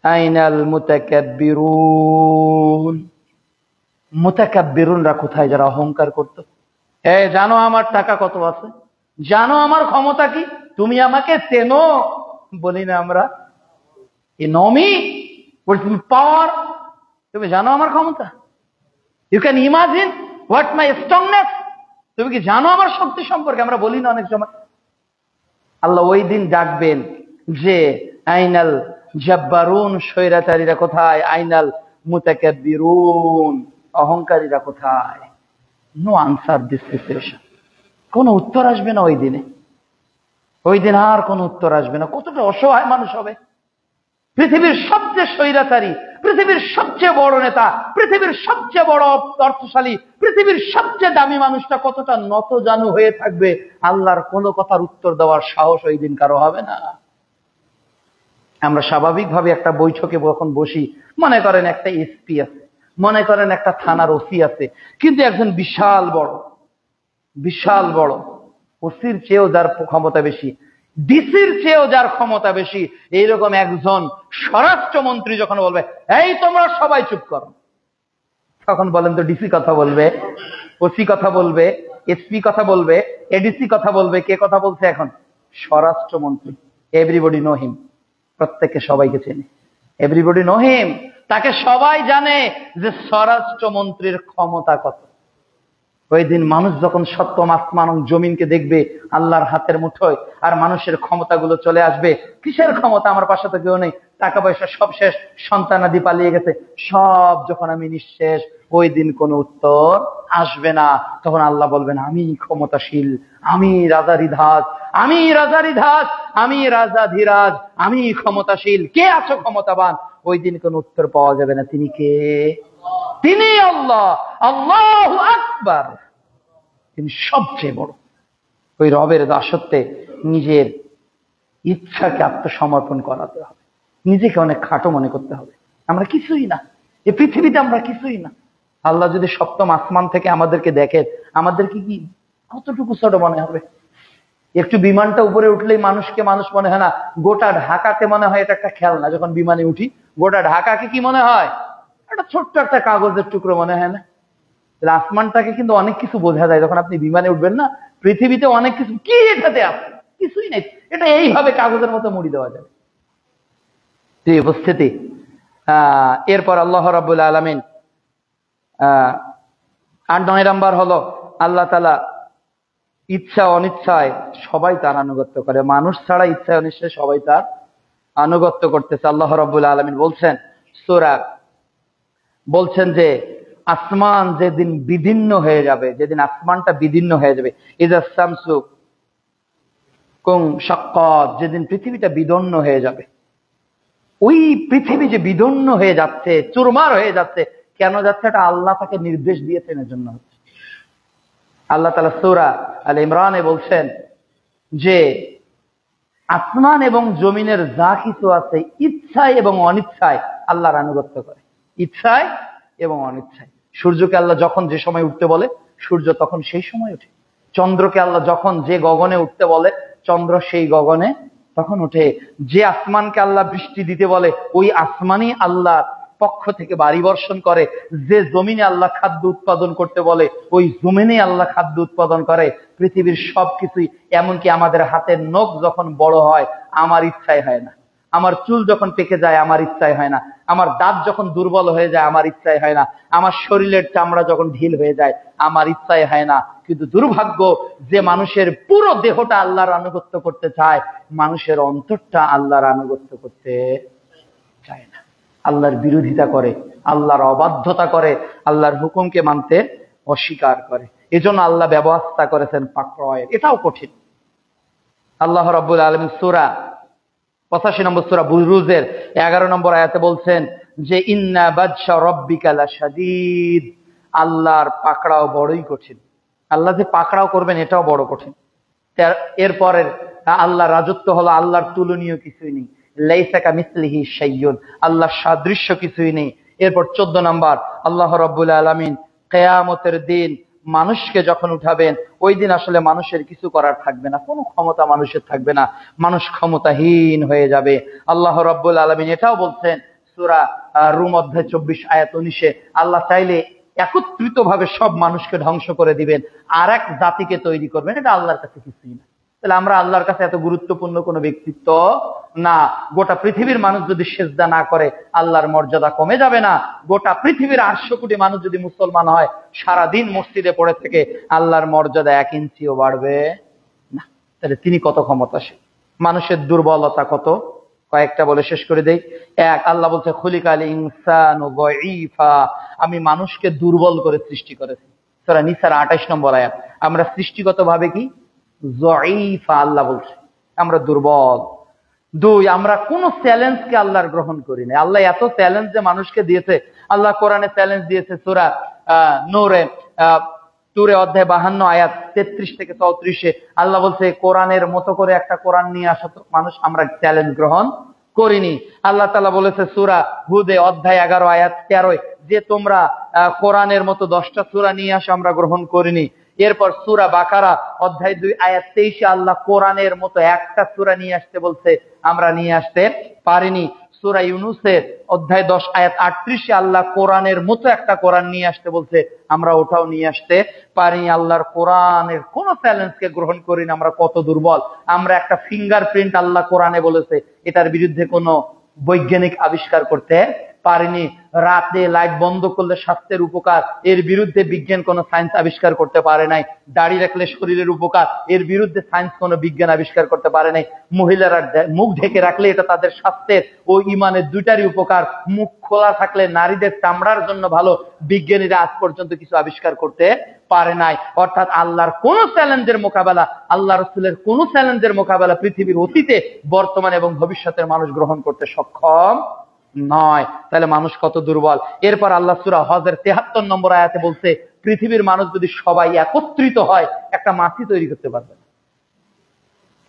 আইনাল মুতাকাব্বিরুন, মুতাকাব্বিরুনরা কোথায়? যারা অহংকার করত। জানো আমার টাকা কত আছে, জানো আমার ক্ষমতা কি, তুমি আমাকে চেনো? বলি না আমরা, এ নমি পাওয়ার, তুমি জানো আমার ক্ষমতা? You can imagine what my strongness, তুমি কি জানো আমার শক্তি সম্পর্কে? আমরা বলি না অনেক সময়। আল্লাহ ওই দিন ডাকবেন যে আইনাল জাব্বারুন, স্বৈরাচারীরা কোথায়? আইনাল মুতাকাব্বিরুন, অহংকারীরা কোথায়? নো আনসার দিস সিচুয়েশন, কোন উত্তর আসবে না ওই দিনে। ওই দিন আর কোন উত্তর আসবে না। কতটা অসহায় মানুষ হবে। পৃথিবীর সবচেয়ে স্বৈরাচারী, পৃথিবীর সবচেয়ে বড় নেতা, পৃথিবীর সবচেয়ে বড় অর্থশালী, পৃথিবীর সবচেয়ে দামি মানুষটা কতটা নতজানু হয়ে থাকবে, আল্লাহর কোনো কথার উত্তর দেওয়ার সাহস ওই দিন কারো হবে না। আমরা স্বাভাবিকভাবে একটা বৈঠকে যখন বসি, মনে করেন একটা এসপি আছে, মনে করেন একটা থানার ওসি আছে, কিন্তু একজন বিশাল বড় ওসির চেয়েও যার ক্ষমতা বেশি, ডিসির চেয়েও যার ক্ষমতা বেশি, এইরকম একজন স্বরাষ্ট্রমন্ত্রী যখন বলবে, এই তোমরা সবাই চুপ করো, তখন বলেন তো ডিসি কথা বলবে, ওসি কথা বলবে, এসপি কথা বলবে, এডিসি কথা বলবে, কে কথা বলছে এখন? স্বরাষ্ট্রমন্ত্রী। এভরিবডি নো হিম, প্রত্যেককে সবাইকে চেনে, এভরিবডি নো হিম, তাকে সবাই জানে যে স্বরাষ্ট্রমন্ত্রীর ক্ষমতা কত। ওই দিন মানুষ যখন সপ্তম আসমান এবং জমিনকে দেখবে আল্লাহর হাতের মুঠোয়, আর মানুষের ক্ষমতাগুলো চলে আসবে। কিসের ক্ষমতা? আমার পাশে তো কেউ নেই, টাকা পয়সা সব শেষ, সন্তানাদি পালিয়ে গেছে, সব যখন আমি নিঃশেষ, ওই দিন কোনো উত্তর আসবে না। তখন আল্লাহ বলবেন, আমি ক্ষমতাশীল, আমি রাজারিধাজ, আমি রাজারিধাজ, আমি রাজাধিরাজ, আমি ক্ষমতাশীল। কে আছো ক্ষমতাবান? ওই দিন কোনো উত্তর পাওয়া যাবে না। তিনি কে? তিনি আল্লাহ, আল্লাহু আকবার, তিনি সবচেয়ে বড়। ওই রবের দাসত্বে নিজের ইচ্ছাকে আত্মসমর্পণ করাতে হবে, নিজেকে অনেক খাটো মনে করতে হবে। আমরা কিছুই না, এই পৃথিবীতে আমরা কিছুই না। আল্লাহ যদি সপ্তম আসমান থেকে আমাদেরকে দেখেন, আমাদেরকে কি কতটুকু ছোট মনে হবে? একটু বিমানটা উপরে উঠলেই মানুষকে মানুষ মনে হয় না, গোটা ঢাকাতে মনে হয় এটা একটা খেলনা। যখন বিমানে উঠি, গোটা ঢাকাকে কি মনে হয়? একটা ছোট্ট একটা কাগজের টুকরো মনে হয় না? আসমানটাকে কিন্তু অনেক কিছু বোঝা যায় যখন আপনি বিমানে উঠবেন না। পৃথিবীতে অনেক কিছু, কি এটাতে আছে? কিছুই নেই, এটা এইভাবে কাগজের মতো মুড়ি দেওয়া যাবে। এই উপস্থিতি। এরপর আল্লাহ রাব্বুল আলামিন 8-9 নাম্বার হলো, আল্লাহ তাআলা ইচ্ছা অনিচ্ছায় সবাই তার আনুগত্য করে। মানুষ ছাড়া ইচ্ছা অনিচ্ছায় সবাই তার আনুগত্য করতেছে। আল্লাহ রাব্বুল আলামিন বলছেন সূরা, বলছেন যে আসমান যেদিন বিদীর্ণ হয়ে যাবে, যেদিন আসমানটা বিদীর্ণ হয়ে যাবে, ইযা শামসু কুনশাক্কাত, যেদিন পৃথিবীটা বিদীর্ণ হয়ে যাবে। ওই পৃথিবী যে বিদীর্ণ হয়ে যাচ্ছে, চুরমার হয়ে যাচ্ছে, কেন যাচ্ছে? এটা আল্লাহ তাকে নির্দেশ দিয়েছেন, এর জন্য হচ্ছে। আল্লাহ তাআলা সূরা আল ইমরানে বলছেন যে আসমান এবং জমিনের যা কিছু আছে, ইচ্ছায় এবং অনিচ্ছায় আল্লাহর আনুগত্য করে, ইচ্ছায় এবং অনিচ্ছায়। সূর্যকে আল্লাহ যখন যে সময় উঠতে বলে, সূর্য তখন সেই সময় ওঠে। চন্দ্রকে আল্লাহ যখন যে গগনে উঠতে বলে, চন্দ্র সেই গগনে তখন ওঠে। যে আসমানকে আল্লাহ বৃষ্টি দিতে বলে, ওই আসমানই আল্লাহ পক্ষ থেকে বাড়ি বর্ষণ করে। যে জমিনে আল্লাহ খাদ্য উৎপাদন করতে বলে, ওই জমিনে আল্লাহ খাদ্য উৎপাদন করে। পৃথিবীর সবকিছুই, এমনকি আমাদের হাতের নখ যখন বড় হয়, আমার ইচ্ছায় হয় না, আমার চুল যখন পেকে যায় আমার ইচ্ছাই হয় না, আমার দাঁত যখন দুর্বল হয়ে যায় আমার ইচ্ছাই হয় না, আমার শরীরের চামড়া যখন ঢিল হয়ে যায় আমার ইচ্ছাই হয় না। কিন্তু দুর্ভাগ্য যে মানুষের পুরো দেহটা আল্লাহর আনুগত্য করতে চায়, মানুষের অন্তরটা আল্লাহর আনুগত্য করতে চায় না, আল্লাহর বিরোধিতা করে, আল্লাহর অবাধ্যতা করে, আল্লাহর হুকুমকে মানতে অস্বীকার করে। এজন্য আল্লাহ ব্যবস্থা করেছেন পাকড়াওয়ের। এটাও কঠিন। আল্লাহ রাব্বুল আলামিন সূরা 85 নম্বর সূরা বুরুজের 11 নম্বর আয়াতে বলছেন যে ইন্না বাদশা রাব্বিকা লাশাদীদ, আল্লাহর পাকড়াও বড়ই কঠিন। আল্লাহ যে পাকড়াও করবেন এটাও বড় কঠিন। এরপরের আল্লাহর রাজত্ব হলো আল্লাহর তুলনীয় কিছুই নেই, লাইসা কামিসলিহি শাইউন, আল্লাহর সাদৃশ্য কিছুই নেই। এরপর 14 নম্বর আল্লাহ রাব্বুল আলামিন কিয়ামতের দিন মানুষকে যখন উঠাবেন, ওই দিন আসলে মানুষের কিছু করার থাকবে না, কোনো ক্ষমতা মানুষের থাকবে না, মানুষ ক্ষমতাহীন হয়ে যাবে। আল্লাহ রাব্বুল আলামিন এটাও বলছেন সূরা রুম অধ্যায় 24 আয়াত 19-এ, আল্লাহ চাইলে একত্রিত ভাবে সব মানুষকে ধ্বংস করে দিবেন, আর এক জাতিকে তৈরি করবেন। এটা আল্লাহর কাছে কিছুই না। তাহলে আমরা আল্লাহর কাছে এত গুরুত্বপূর্ণ কোনো ব্যক্তিত্ব না। গোটা পৃথিবীর মানুষ যদি সেজদা না করে আল্লাহর মর্যাদা কমে যাবে না। গোটা পৃথিবীর 800 কোটি মানুষ যদি মুসলমান হয়, সারাদিন মসজিদে পড়ে থেকে আল্লাহর মর্যাদা 1 ইঞ্চিও বাড়বে না। তাহলে তিনি কত ক্ষমতাশীল, মানুষের দুর্বলতা কত, কয়েকটা বলে শেষ করে দেই। এক, আল্লাহ বলছে খুলিকাল ইনসানু যায়ীফা, আমি মানুষকে দুর্বল করে সৃষ্টি করেছি। সূরা নিসার 28 নম্বর আয়াত। আমরা সৃষ্টিগতভাবে কি যায়ীফা, আল্লাহ বলছে আমরা দুর্বল। 2, আমরা কোন চ্যালেঞ্জকে আল্লাহর গ্রহণ করি না। আল্লাহ এত চ্যালেঞ্জ যে মানুষকে দিয়েছে। আল্লাহ কোরআনে চ্যালেঞ্জ দিয়েছে সূরা নূরে অধ্যায় 52 আয়াত 33 থেকে 34-এ আল্লাহ বলছে কোরআনের মতো করে একটা কোরআন নিয়ে আসা তো মানুষ, আমরা চ্যালেঞ্জ গ্রহণ করিনি। আল্লাহ তাআলা বলেছে সূরা হুদে অধ্যায় 11 আয়াত 13 যে তোমরা কোরআনের মতো 10টা সূরা নিয়ে আসো, আমরা গ্রহণ করিনি। এরপর সূরা বাকারা অধ্যায় 2 আয়াত 23-এ আল্লাহ কোরআনের মতো একটা সূরা নিয়ে আসতে বলছে, আমরা নিয়ে আসতে পারিনি। সূরা ইউনূসের অধ্যায় 10 আয়াত 38-এ আল্লাহ কোরআনের মতো একটা কোরআন নিয়ে আসতে বলছে, আমরা ওটাও নিয়ে আসতে পারিনি। আল্লাহর কোরআনের কোন চ্যালেঞ্জকে গ্রহণ করি না। আমরা কত দুর্বল। আমরা একটা ফিঙ্গারপ্রিন্ট আল্লাহ কোরআনে বলেছে, এটার বিরুদ্ধে কোনো বৈজ্ঞানিক আবিষ্কার করতে পারিনি। রাতে লাইট বন্ধ করলে স্বাস্থ্যের উপকার, এর বিরুদ্ধে বিজ্ঞান কোন সায়েন্স আবিষ্কার করতে পারে নাই। দাড়ি রাখলে শরীরের উপকার, এর বিরুদ্ধে সায়েন্স কোন বিজ্ঞান আবিষ্কার করতে পারে নাই। মহিলারা মুখ ঢেকে রাখলে এটা তাদের স্বাস্থ্যের ও ইমানের দুইটারই উপকার। মুখ খোলা থাকলে নারীদের চামড়ার জন্য ভালো, বিজ্ঞানীরা আজ পর্যন্ত কিছু আবিষ্কার করতে পারে নাই। অর্থাৎ আল্লাহর কোন চ্যালেঞ্জের মোকাবেলা, আল্লাহ রাসূলের কোন চ্যালেঞ্জের মোকাবেলা পৃথিবীর অতীতে, বর্তমানে এবং ভবিষ্যতের মানুষ গ্রহণ করতে সক্ষম নয়। তাহলে মানুষ কত দুর্বল। এরপর আল্লাহ সূরা হজের 73 নম্বর আয়াতে বলছে পৃথিবীর মানুষ যদি সবাই একত্রিত হয় একটা মাছি তৈরি করতে পারবে না।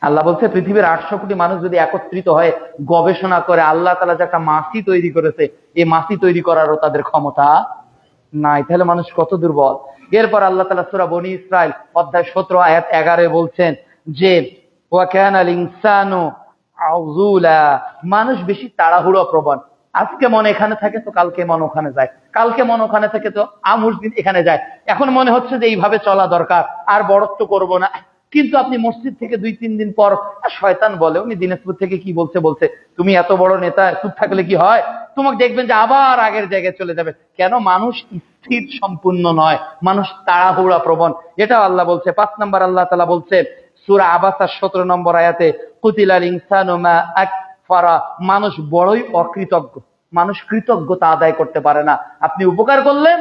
আল্লাহ বলছে পৃথিবীর 800 কোটি মানুষ যদি একত্রিত হয়ে গবেষণা করে, আল্লাহ তাআলা যে একটা মাছি তৈরি করেছে, এই মাছি তৈরি করারও তাদের ক্ষমতা নাই। তাহলে মানুষ কত দুর্বল। এরপর আল্লাহ তাআলা সূরা বনী ইসরাইল অধ্যায় 17 আয়াত 11-এ বলছেন যে ওয়া কানাল ইনসানু আযুলা, মানুষ বেশি তাড়াহুড়ো প্রবণ। আজকে মন এখানে থাকে তো কালকে মন ওখানে যায়, কালকে মন ওখানে থাকে তো আমুসদিন এখানে যায়। এখন মনে হচ্ছে যে এইভাবে চলা দরকার, আর বড়ত্ব করব না। কিন্তু আপনি মসজিদ থেকে 2-3 দিন পর শয়তান বলে উনি দিনাজপুর থেকে কি বলছে, তুমি এত বড় নেতা, চুপ থাকলে কি হয়? তোমাকে দেখবেন যে আবার আগের জায়গায় চলে যাবে। কেন? মানুষ স্থির সম্পূর্ণ নয়, মানুষ তাড়াহুড়া প্রবণ। এটা আল্লাহ বলছে। 5 নম্বর আল্লাহ তাআলা বলছে সূরা আবাসা 17 নম্বর আয়াতে কুতিলাল ইনসানু মা আকফারা, মানুষ বড়ই অকৃতজ্ঞ, মানুষ কৃতজ্ঞতা আদায় করতে পারে না। আপনি উপকার করলেন,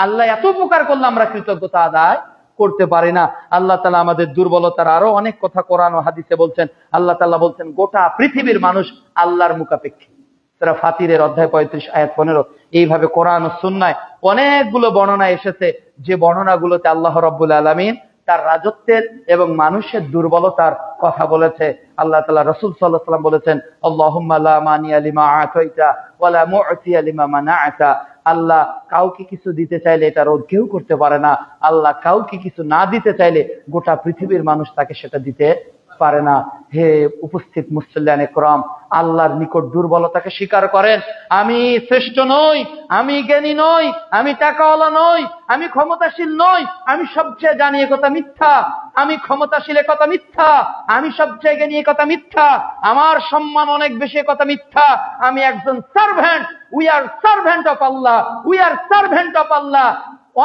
আল্লাহ এত উপকার করলে আমরা কৃতজ্ঞতা আদায় করতে পারি না। আল্লাহ তাআলা আমাদের দুর্বলতার আরো অনেক কথা কোরআন ও হাদিসে বলছেন। আল্লাহ তাআলা বলছেন গোটা পৃথিবীর মানুষ আল্লাহর মুখাপেক্ষী। সূরা ফাতিরের অধ্যায় 35 আয়াত 15। এইভাবে কোরআন ও সুন্নায় অনেকগুলো বর্ণনা এসেছে, যে বর্ণনাগুলোতে আল্লাহ রাব্বুল আলামিন তার রাজত্বের এবং মানুষের দুর্বলতার কথা বলেছে। আল্লাহ তাআলা রাসূল সাল্লাল্লাহু আলাইহি ওয়াসাল্লাম বলেছেন আল্লাহুম্মা লা মানিয়া লিমা আতাইতা ওয়া লা মু'তিয়া লিমা মানা'তা, আল্লাহ কাউকে কিছু দিতে চাইলে এটা রোধ কেউ করতে পারে না। আল্লাহ কাউকে কিছু না দিতে চাইলে গোটা পৃথিবীর মানুষ তাকে সেটা দিতে পারে না। হে উপস্থিত মুসল্লিয়ান ইকরাম, আল্লাহর নিকট দুর্বলতাকে স্বীকার করেন। আমি শ্রেষ্ঠ নই, আমি জ্ঞানী নই, আমি টাকাওয়ালা নই, আমি ক্ষমতাশীল নই, আমি সবচেয়ে জানি এ কথা মিথ্যা, আমি ক্ষমতাশীল এ কথা মিথ্যা, আমি সবচেয়ে জ্ঞানী এ কথা মিথ্যা, আমার সম্মান অনেক বেশি এ কথা মিথ্যা। আমি একজন servant. We are servant of Allah, we are servant of Allah.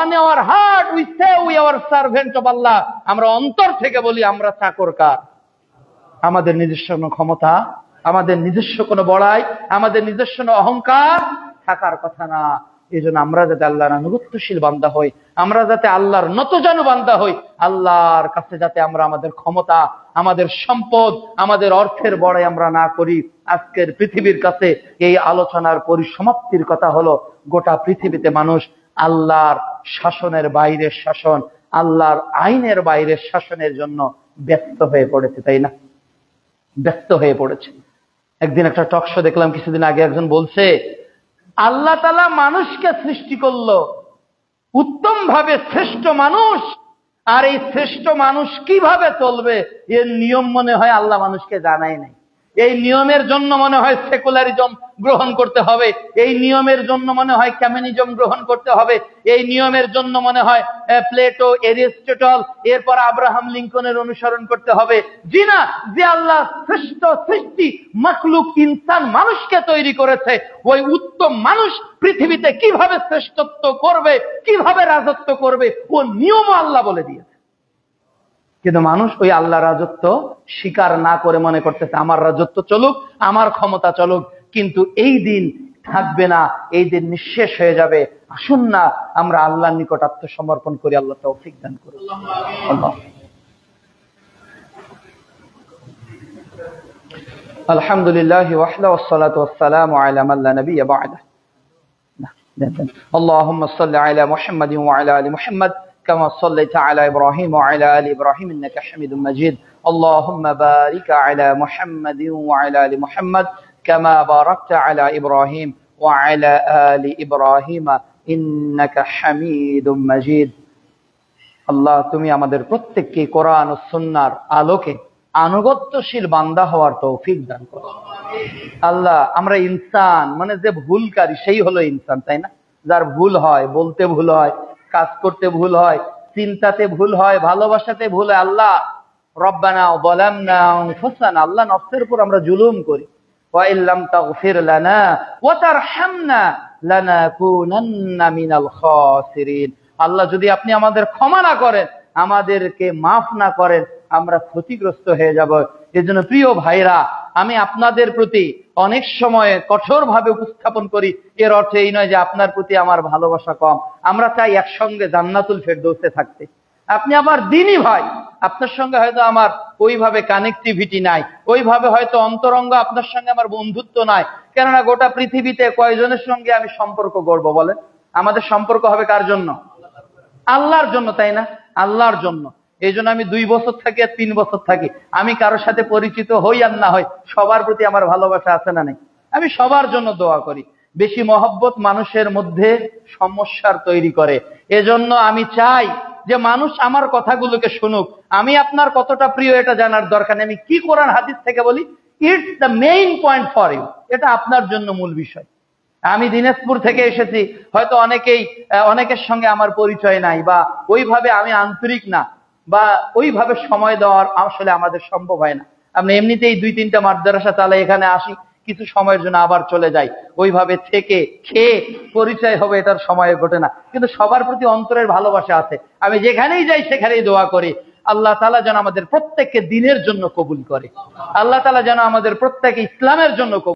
On our heart we say we are servant of Allah. আমরা অন্তর থেকে বলি আমরা চাকর কার। আমাদের নিজস্ব কোনো ক্ষমতা, আমাদের নিজস্ব কোনো বড়াই, আমাদের নিজস্ব অহংকার থাকার কথা না। এই জন্য আমরা যাতে আল্লাহর আনুগত্যশীল বান্দা হই, আমরা যাতে আল্লাহর নতজানু বান্দা হই, আল্লাহর কাছে যাতে আমরা আমাদের ক্ষমতা, আমাদের সম্পদ, আমাদের অর্থের বড়াই আমরা না করি। আজকের পৃথিবীর কাছে এই আলোচনার পরিসমাপ্তির কথা হলো, গোটা পৃথিবীতে মানুষ আল্লাহর শাসনের বাইরের শাসন, আল্লাহর আইনের বাইরের শাসনের জন্য ব্যস্ত হয়ে পড়েছে, তাই না? ব্যস্ত হয়ে পড়েছে। একদিন একটা টক শো দেখলাম কিছুদিন আগে, একজন বলছে আল্লাহ তাআলা মানুষকে সৃষ্টি করলো উত্তম ভাবে, শ্রেষ্ঠ মানুষ, আর এই শ্রেষ্ঠ মানুষ কিভাবে চলবে এর নিয়ম মনে হয় আল্লাহ মানুষকে জানাই নাই। এই নিয়মের জন্য মনে হয় সেকুলারিজম গ্রহণ করতে হবে, এই নিয়মের জন্য মনে হয় কমিউনিজম গ্রহণ করতে হবে, এই নিয়মের জন্য মনে হয় প্লেটো, এরিস্টটল, এরপর আব্রাহাম লিঙ্কনের অনুসরণ করতে হবে। জি না, যে আল্লাহ শ্রেষ্ঠ সৃষ্টি মাখলুক ইনসান মানুষকে তৈরি করেছে, ওই উত্তম মানুষ পৃথিবীতে কিভাবে শ্রেষ্ঠত্ব করবে, কিভাবে রাজত্ব করবে, ও নিয়মও আল্লাহ বলে দিয়েছে। কিন্তু মানুষ ওই আল্লাহ রাজত্ব স্বীকার না করে মনে করতেছে আমার রাজত্ব চলুক, আমার ক্ষমতা চলুক, কিন্তু এই দিন থাকবে না, এই দিন নিঃশেষ হয়ে যাবে। আসুন না আমরা আল্লাহর নিকট আত্মসমর্পণ করি। আল্লাহ তৌফিক দান করুন। আলহামদুলিল্লাহ ওয়াহদা ওয়াসসালাতু ওয়াসসালামু আলা মান লা নাবিয়্যা বা'দা। আল্লাহুম্মা সাল্লি আলা মুহাম্মাদিন ওয়া আলা আলি মুহাম্মাদ كما صليت على إبراهيم وعلى آل إبراهيم إنك حميد مجيد. اللهم بارك على محمد وعلى آل محمد كما باركت على إبراهيم وعلى آل إبراهيم إنك حميد مجيد. আল্লাহ তুমি আমাদের প্রত্যেককে কোরআন ও সুন্নাহর আলোকে আনুগত্যশীল বান্দা হওয়ার তৌফিক দান করো। আল্লাহ আমরা ইনসান, মানে যে ভুলকারী সেই হলো ইনসান, তাই না? যার ভুল হয়, বলতে ভুল হয়, কাজ করতে ভুল হয়, চিন্তাতে ভুল হয়, ভালোবাসাতে ভুল হয়। আল্লাহ রব্বানা যালামনা আনফুসানা, আল্লাহ নফসের উপর আমরা জুলুম করি। ওয়া ইল্লাম তাগফির লানা ওয়া তারহামনা লানাকুনান্না মিনাল খাসিরিন। আল্লাহ যদি আপনি আমাদের ক্ষমা না করেন, আমাদেরকে মাফ না করেন, আমরা ক্ষতিগ্রস্ত হয়ে যাব। এজন্য প্রিয় ভাইরা, আমি আপনাদের প্রতি অনেক সময় কঠোরভাবে উপস্থাপন করি, এর অর্থ এই নয় যে আপনার প্রতি আমার ভালোবাসা কম। আমরা চাই একসঙ্গে জান্নাতুল ফেরদৌসে থাকতে। আপনি আমার দ্বীনি ভাই, আপনার সঙ্গে হয়তো আমার ওইভাবে কানেক্টিভিটি নাই, ওইভাবে হয়তো অন্তরঙ্গ আপনার সঙ্গে আমার বন্ধুত্ব নাই। কেননা গোটা পৃথিবীতে কয়জনের সঙ্গে আমি সম্পর্ক গড়ব বলেন? আমাদের সম্পর্ক হবে কার জন্য? আল্লাহর জন্য, তাই না? আল্লাহর জন্য। এই জন্য আমি 2 বছর থাকি আর 3 বছর থাকি, আমি কারোর সাথে পরিচিত হই আর না হই, সবার প্রতি আমার ভালোবাসা আছে না নেই? আমি সবার জন্য দোয়া করি। বেশি মহব্বত মানুষের মধ্যে সমস্যার তৈরি করে। এজন্য আমি চাই যে মানুষ আমার কথাগুলোকে শুনুক। আমি আপনার কতটা প্রিয় এটা জানার দরকার নেই, আমি কি কোরআন হাদিস থেকে বলি, it's the main point for you, এটা আপনার জন্য মূল বিষয়। আমি দিনাজপুর থেকে এসেছি, হয়তো অনেকের সঙ্গে আমার পরিচয় নাই, বা ওইভাবে আমি আন্তরিক না, বা ওইভাবে সময় দেওয়ার আসলে আমাদের সম্ভব হয় না। আমরা এমনিতেই 2-3টা মাদ্রাসা চালাই, এখানে আসি, কিছু সময়ের জন্য আবার চলে যাই। ওইভাবে থেকে খেয়ে পরিচয় হবে এটার সময় ঘটে না। কিন্তু সবার প্রতি অন্তরের ভালোবাসা আছে। আমি যেখানেই যাই সেখানেই দোয়া করি, আল্লাহ তাআলা যেন আমাদের প্রত্যেককে দ্বীনের জন্য কবুল করে, আল্লাহ তাআলা যেন আমাদের প্রত্যেককে ইসলামের জন্য কবুল